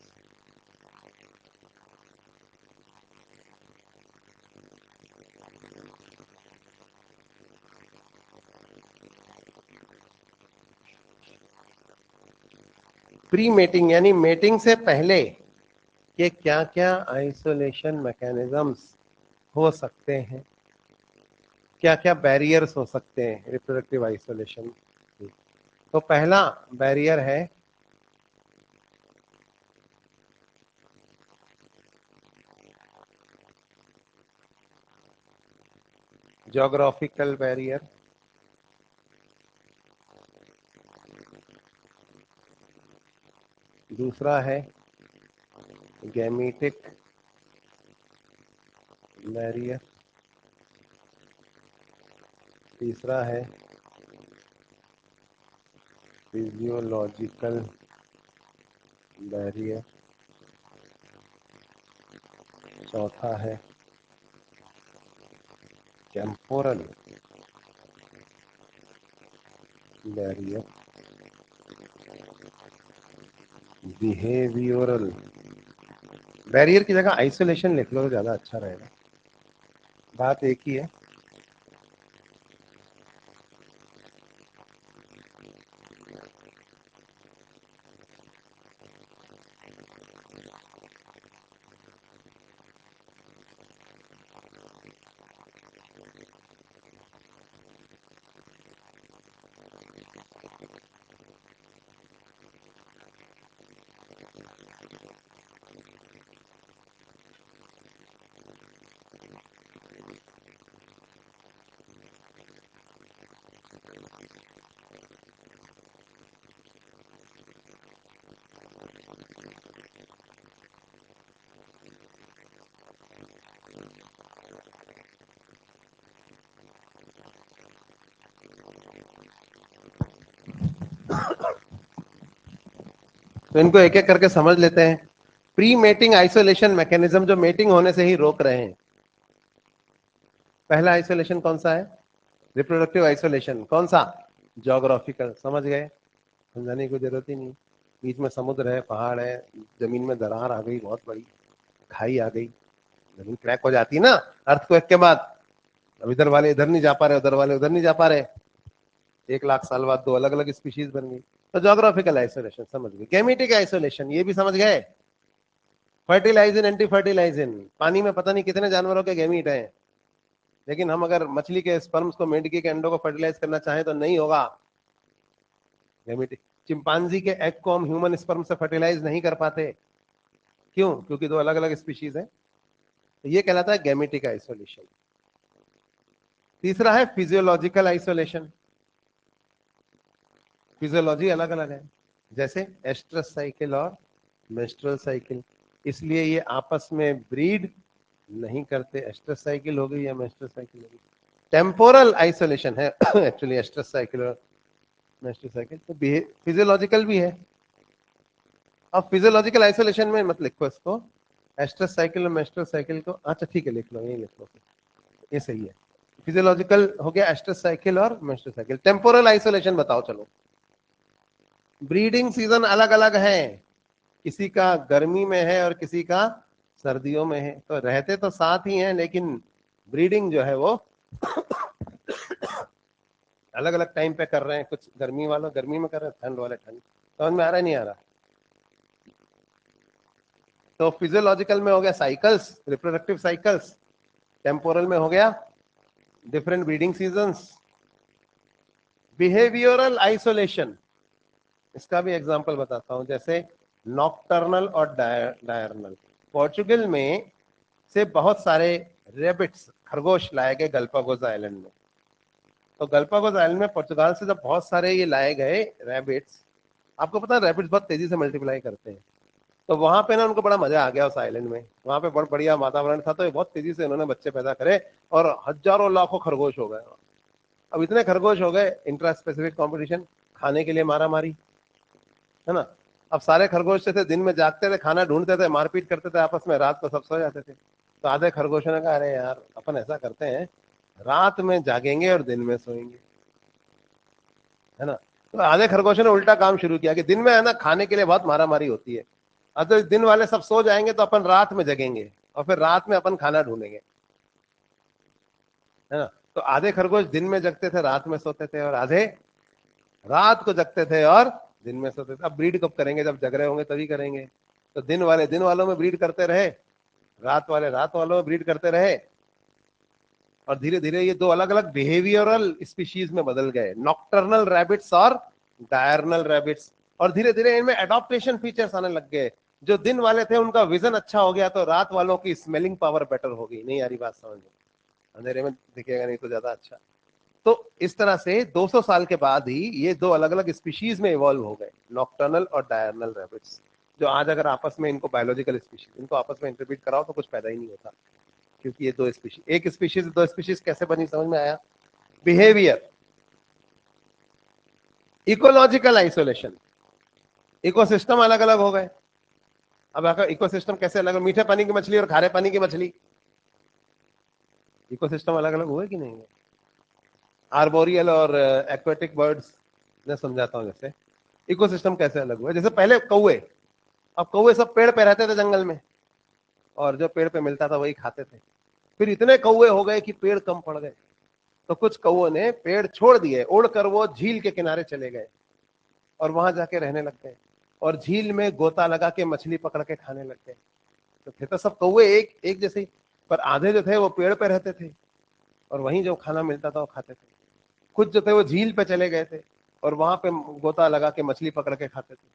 Pre mating यानी मेटिंग से पहले के क्या क्या आइसोलेशन मैकेनिज्म्स हो सकते हैं, क्या क्या बैरियर्स हो सकते हैं रिप्रोडक्टिव आइसोलेशन। तो पहला बैरियर है ज्योग्राफिकल बैरियर, दूसरा है गैमेटिक बैरियर, तीसरा है फिजियोलॉजिकल बैरियर, चौथा है टेम्पोरल बैरियर, बिहेवियरल बैरियर की जगह आइसोलेशन लिख लो तो ज्यादा अच्छा रहेगा, बात एक ही है। तो इनको एक एक करके समझ लेते हैं। प्री मेटिंग आइसोलेशन मैकेनिज्म जो मेटिंग होने से ही रोक रहे हैं। पहला आइसोलेशन कौन सा है? Reproductive isolation. कौन सा? ज्योग्राफिकल। समझ गए, समझाने की जरूरत ही नहीं। बीच में समुद्र है, पहाड़ है, जमीन में दरार आ गई, बहुत बड़ी खाई आ गई, जमीन क्रैक हो जाती है ना अर्थक्वेक के बाद। अब इधर वाले इधर नहीं जा पा रहे, उधर वाले उधर नहीं जा पा रहे, 1 लाख साल बाद दो अलग अलग स्पीशीज बन गई। तो ज्योग्राफिकल आइसोलेशन समझ गए। गैमेटिक आइसोलेशन ये भी समझ गए। फर्टिलाइजिन, एंटी फर्टिलाइजिन, पानी में पता नहीं कितने जानवरों के गैमीट हैं, लेकिन हम अगर मछली के स्पर्म्स को, मेंढकी के अंडों को फर्टिलाइज करना चाहें तो नहीं होगा। गैमेटिक। चिंपांजी के एग को हम ह्यूमन स्पर्म से फर्टिलाइज नहीं कर पाते, क्यों? क्योंकि दो अलग अलग स्पीशीज हैं। तो ये कहलाता है गैमेटिक आइसोलेशन। तीसरा है फिजियोलॉजिकल आइसोलेशन। फिजियोलॉजी अलग अलग है, जैसे एस्ट्रस साइकिल और मेंस्ट्रुअल साइकिल, इसलिए ये आपस में ब्रीड नहीं करते। एस्ट्रस साइकिल हो गई या मेंस्ट्रुअल साइकिल हो गई। टेम्पोरल आइसोलेशन है एक्चुअली एस्ट्रस साइकिल और मेंस्ट्रुअल साइकिल। तो फिजियोलॉजिकल भी है। अब फिजियोलॉजिकल आइसोलेशन में मत लिखो इसको, एस्ट्रस साइकिल और मेस्ट्रल साइकिल को, अच्छा ठीक है लिख लो, यही लिख लो, ये सही है। फिजियोलॉजिकल हो गया एस्ट्रस साइकिल और मेस्ट्रल साइकिल। टेम्पोरल आइसोलेशन बताओ चलो। ब्रीडिंग सीजन अलग अलग है, किसी का गर्मी में है और किसी का सर्दियों में है, तो रहते तो साथ ही हैं लेकिन ब्रीडिंग जो है वो अलग अलग टाइम पे कर रहे हैं। कुछ गर्मी वालों गर्मी में कर रहे हैं, ठंड वाले ठंड। समझ में आ रहा है नहीं आ रहा? तो फिजियोलॉजिकल में हो गया साइकिल्स, रिप्रोडक्टिव साइकिल्स। टेम्पोरल में हो गया different breeding seasons. Behavioural isolation, इसका भी एग्जांपल बताता हूं, जैसे नॉकटर्नल और डायर्नल। पोर्चुगल में से बहुत सारे रेबिट्स, खरगोश लाए गए गल्पागोस आइलैंड में। तो गल्पागोस आइलैंड में पुर्तगाल से जब बहुत सारे ये लाए गए रैबिट्स, आपको पता है रैबिट्स बहुत तेजी से मल्टीप्लाई करते हैं, तो वहां पे ना उनको बड़ा मजा आ गया उस आइलैंड में। वहां पे बहुत बढ़िया वातावरण था, तो ये बहुत तेजी से उन्होंने बच्चे पैदा करे और हजारों लाखों खरगोश हो गए। अब इतने खरगोश हो गए, इंट्रा स्पेसिफिक कॉम्पिटिशन, खाने के लिए मारा मारी, है ना। अब सारे खरगोश थे दिन में जागते थे, खाना ढूंढते थे, मारपीट करते थे आपस में, रात को सब सो जाते थे। तो आधे खरगोशों ने कहा अरे यार अपन ऐसा करते हैं, रात में जागेंगे और दिन में सोएंगे, है ना। तो आधे खरगोशों ने उल्टा काम शुरू किया कि दिन में है ना खाने के लिए बहुत मारा मारी होती है, अब तो दिन वाले सब सो जाएंगे तो अपन रात में जगेंगे और फिर रात में अपन खाना ढूंढेंगे, है ना। तो आधे खरगोश दिन में जगते थे, रात में सोते थे, और आधे रात को जगते थे और दिन में सोते थे। अब ब्रीड कब करेंगे? जब जग रहे होंगे तभी करेंगे। तो दिन वाले दिन वालों में ब्रीड करते रहे, रात वाले रात वालों में ब्रीड करते रहे, और धीरे धीरे ये दो अलग अलग बिहेवियरल स्पीशीज में बदल गए, नॉकटर्नल रैबिट्स और डायर्नल रैबिट्स। और धीरे धीरे इनमें एडॉप्टेशन फीचर्स आने लग गए। जो दिन वाले थे उनका विजन अच्छा हो गया, तो रात वालों की स्मेलिंग पावर बेटर हो गई। नहीं आ रही बात समझ में? अंधेरे में दिखेगा नहीं तो ज्यादा अच्छा। तो इस तरह से 200 साल के बाद ही ये दो अलग अलग स्पीशीज में इवॉल्व हो गए, नॉकटर्नल और डायर्नल रैबिट्स। जो आज अगर आपस में इनको बायोलॉजिकल स्पीशीज, इनको आपस में इंटरब्रीड कराओ तो कुछ पैदा ही नहीं होता, क्योंकि ये दो स्पीशीज, एक स्पीशीज दो स्पीशीज कैसे बनी, समझ में आया? बिहेवियर। इकोलॉजिकल आइसोलेशन, इकोसिस्टम अलग अलग हो गए। अब आपका इकोसिस्टम कैसे अलग? मीठे पानी की मछली और खारे पानी की मछली, इकोसिस्टम अलग अलग हुए कि नहीं हुए? आर्बोरियल और एक्वेटिक बर्ड्स, मैं समझाता हूं। जैसे इकोसिस्टम कैसे अलग हुए, जैसे पहले कौवे, अब कौवे सब पेड़ पे रहते थे जंगल में, और जो पेड़ पे मिलता था वही खाते थे। फिर इतने कौवे हो गए कि पेड़ कम पड़ गए, तो कुछ कौवों ने पेड़ छोड़ दिए, उड़कर वो झील के किनारे चले गए और वहां जाके रहने लग गए, और झील में गोता लगा के मछली पकड़ के खाने लग गए। तो थे तो सब कौवे एक एक जैसे ही, पर आधे जो थे वो पेड़ पे रहते थे और वहीं जो खाना मिलता था वो खाते थे। कुछ जो थे वो झील पे चले गए थे और वहां पे गोता लगा के मछली पकड़ के खाते थे।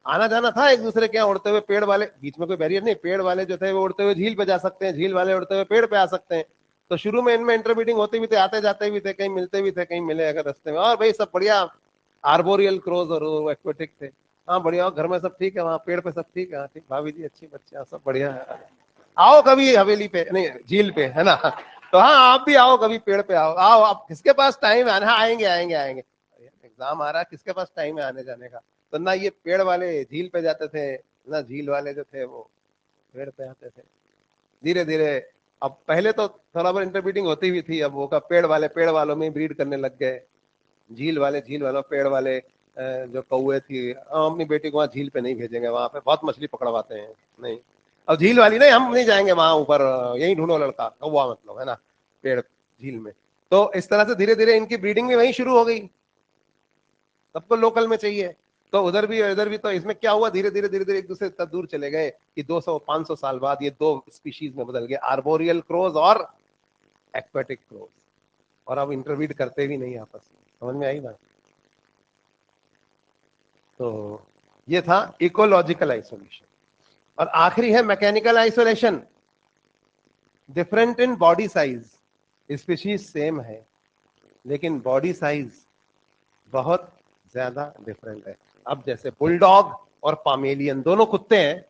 आना जाना था एक दूसरे के यहाँ, उड़ते हुए पेड़ वाले, बीच में कोई बैरियर नहीं, पेड़ वाले जो थे वो उड़ते हुए झील पे जा सकते हैं, झील वाले उड़ते हुए पेड़ पे आ सकते हैं। तो शुरू में इनमें इंटरमीटिंग होती भी थे, आते जाते भी थे, कहीं मिलते भी थे, कहीं मिले अगर रास्ते में। और भाई सब बढ़िया, आर्बोरियल क्रोज और एक्वेटिक थे। हाँ बढ़िया, घर में सब ठीक है, वहाँ पेड़ पे सब ठीक है? हाँ ठीक, भाभी जी अच्छी, बच्चे सब बढ़िया है। आओ कभी हवेली पे, नहीं झील पे, है ना। तो हाँ आप भी आओ कभी, पेड़ पे आओ, आओ आप, किसके पास टाइम है? हाँ आएंगे आएंगे आएंगे, एग्जाम आ रहा है, किसके पास टाइम है आने जाने का? तो ना ये पेड़ वाले झील पे जाते थे, ना झील वाले जो थे वो पेड़ पे आते थे। धीरे धीरे, अब पहले तो थोड़ा बहुत इंटरब्रीडिंग होती हुई थी, अब वो का पेड़ वाले पेड़ वालों में ब्रीड करने लग गए, झील वाले झील वालों, पेड़ वाले जो कौए थी, हम अपनी बेटी को वहाँ झील पे नहीं भेजेंगे, वहां पे बहुत मछली पकड़वाते हैं, नहीं। अब झील वाली नहीं, हम नहीं जाएंगे वहां ऊपर, यही ढूंढो लड़का कौवा, मतलब, है ना, पेड़ झील में। तो इस तरह से धीरे धीरे इनकी ब्रीडिंग भी वहीं शुरू हो गई, सबको लोकल में चाहिए। तो उधर भी और इधर भी। तो इसमें क्या हुआ, धीरे धीरे धीरे धीरे एक दूसरे इतना दूर चले गए कि 200-500 साल बाद ये दो स्पीशीज में बदल गए, आर्बोरियल क्रोज और एक्वेटिक क्रोज। और अब इंटरवीड करते भी नहीं आपस में। समझ में आई बात? तो ये था इकोलॉजिकल आइसोलेशन। और आखिरी है mechanical isolation. Different in body size, species same है लेकिन बॉडी साइज बहुत ज्यादा डिफरेंट है। अब जैसे बुलडॉग और पामेलियन दोनों कुत्ते हैं,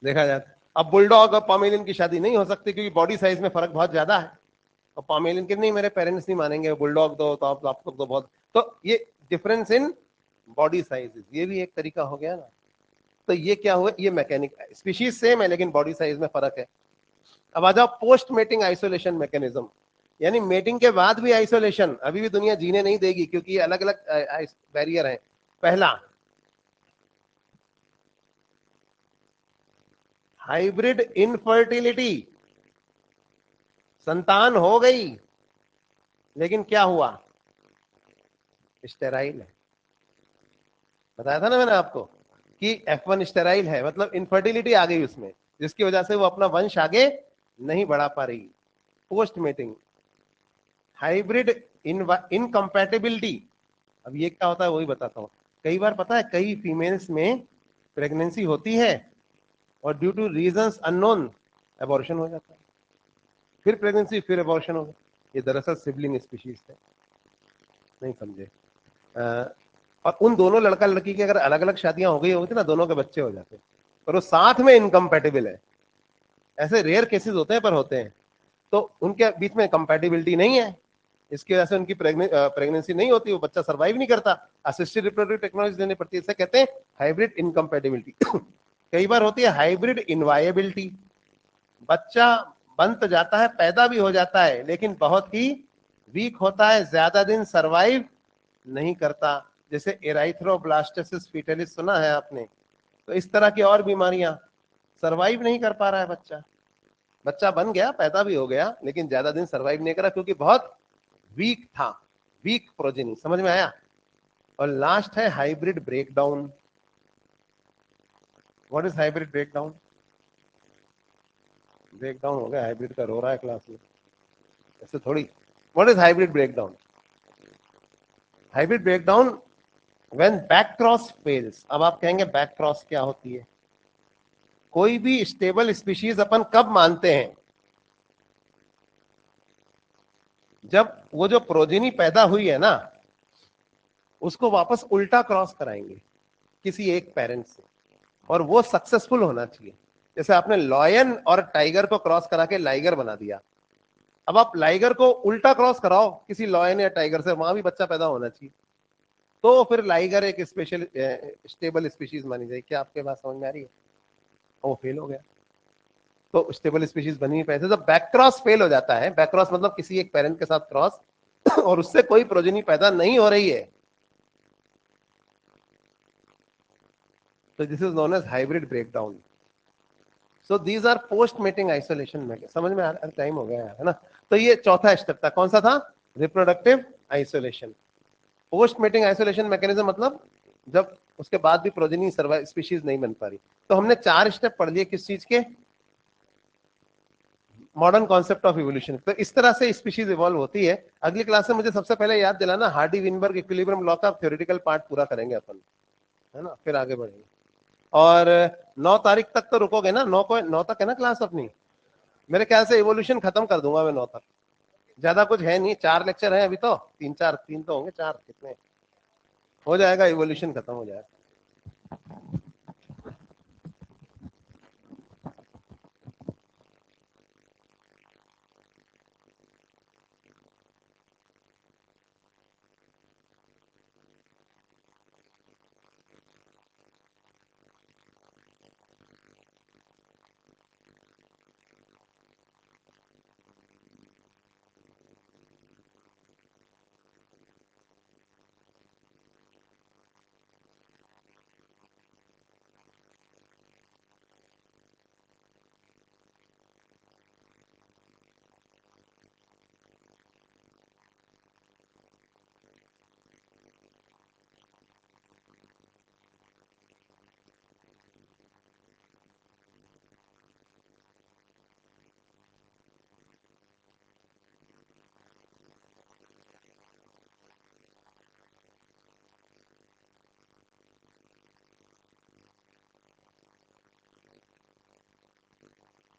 देखा जाए। अब बुलडॉग और पामेलियन की शादी नहीं हो सकती क्योंकि बॉडी साइज में फर्क बहुत ज्यादा है। और पामेलियन के नहीं, मेरे पेरेंट्स नहीं मानेंगे, बुलडॉग दो तो आपको तो बहुत। तो ये डिफरेंस इन बॉडी साइज, ये भी एक तरीका हो गया ना। तो ये क्या हुआ, ये मैकेनिक, स्पीशीज सेम है लेकिन बॉडी साइज में फर्क है। अब आ जाओ पोस्ट मेटिंग आइसोलेशन मैकेनिज्म, यानी मेटिंग के बाद भी आइसोलेशन, अभी भी दुनिया जीने नहीं देगी क्योंकि ये अलग अलग बैरियर है। पहला, हाइब्रिड इनफर्टिलिटी, संतान हो गई लेकिन क्या हुआ, स्टेराइल है। बताया था ना मैंने आपको कि F1 स्टेराइल है, मतलब इनफर्टिलिटी आ गई उसमें, जिसकी वजह से वो अपना वंश आगे नहीं बढ़ा पा रही। पोस्ट मेटिंग, हाइब्रिड इनकम्पैटिबिलिटी, अब ये क्या होता है वही बताता हूँ। कई बार पता है कई फीमेल्स में प्रेगनेंसी होती है और due two reasons unknown abortion हो जाता है, फिर प्रेगनेंसी फिर एबॉर्शन हो गया। ये दरअसल सिबलिंग स्पीशीज है, नहीं समझे। और उन दोनों लड़का लड़की की अगर अलग अलग शादियां हो गई होती ना, दोनों के बच्चे हो जाते, पर वो साथ में इनकम्पैटिबल है। ऐसे रेयर केसेस होते हैं पर होते हैं, तो उनके बीच में कंपैटिबिलिटी नहीं है, इसकी वजह से उनकी प्रेगनेंसी नहीं होती, वो बच्चा सर्वाइव नहीं करता, असिस्टेड रिप्रोडक्टिव टेक्नोलॉजी देनी पड़ती है। इसे कहते हैं हाइब्रिड इनकम्पैटिबिलिटी। कई बार होती है हाइब्रिड इनवायबिलिटी, बच्चा बन तो जाता है, पैदा भी हो जाता है, लेकिन बहुत ही वीक होता है, ज्यादा दिन सर्वाइव नहीं करता, जैसे एराइथ्रोब्लास्टोसिस फीटलिस सुना है आपने। तो इस तरह की और बीमारियां, सर्वाइव नहीं कर पा रहा है बच्चा, बच्चा बन गया, पैदा भी हो गया, लेकिन ज्यादा दिन सर्वाइव नहीं करा क्योंकि बहुत वीक था, वीक प्रोजेनी। समझ में आया। और लास्ट है hybrid breakdown. What is hybrid breakdown? Breakdown हो गया हाइब्रिड का, रो रहा है क्लास में, ऐसे थोड़ी। What is hybrid breakdown? Hybrid breakdown when back cross fails. अब आप कहेंगे बैक क्रॉस क्या होती है? कोई भी स्टेबल स्पीशीज अपन कब मानते हैं? जब वो जो प्रोजेनी पैदा हुई है ना, उसको वापस उल्टा क्रॉस कराएंगे किसी एक पेरेंट से, और वो सक्सेसफुल होना चाहिए। जैसे आपने लॉयन और टाइगर को क्रॉस करा के लाइगर बना दिया, अब आप लाइगर को उल्टा क्रॉस कराओ किसी लॉयन या टाइगर से, वहां भी बच्चा पैदा होना चाहिए, तो फिर लाइगर एक स्पेशल स्टेबल स्पीशीज मानी जाएगी। क्या आपके बात समझ में आ रही है? वो फेल हो गया, तो स्टेबल स्पीशीज बनी नहीं पाई। जब बैक क्रॉस फेल हो जाता है, बैक क्रॉस मतलब किसी एक पेरेंट के साथ क्रॉस और उससे कोई प्रोजेनी पैदा नहीं हो रही है, तो this is known as hybrid breakdown. So these are post mating isolation में। समझ में आ रहा है? टाइम हो गया है ना। तो ये चौथा स्टेप था, कौन सा था? Reproductive isolation. Post mating isolation mechanism मतलब जब उसके बाद भी प्रोजेनी सर्वाइव स्पीशीज नहीं बन पा रही। तो हमने 4 स्टेप पढ़ लिए किस चीज के? Modern concept of evolution. तो इस तरह से स्पीशीज इवॉल्व होती है। अगली क्लास में मुझे सबसे पहले याद दिलाना, हार्डी विनबर्ग इक्विलिब्रियम लॉ का थ्योरेटिकल पार्ट पूरा करेंगे अपन, है ना, फिर आगे बढ़ेंगे। और 9 तारीख तक तो रुकोगे ना? 9 तक है ना क्लास अपनी? मेरे ख्याल से इवोल्यूशन खत्म कर दूंगा मैं 9 तक। ज्यादा कुछ है नहीं, 4 लेक्चर है अभी तो, 3 तो होंगे, 4 कितने, हो जाएगा, इवोल्यूशन खत्म हो जाएगा।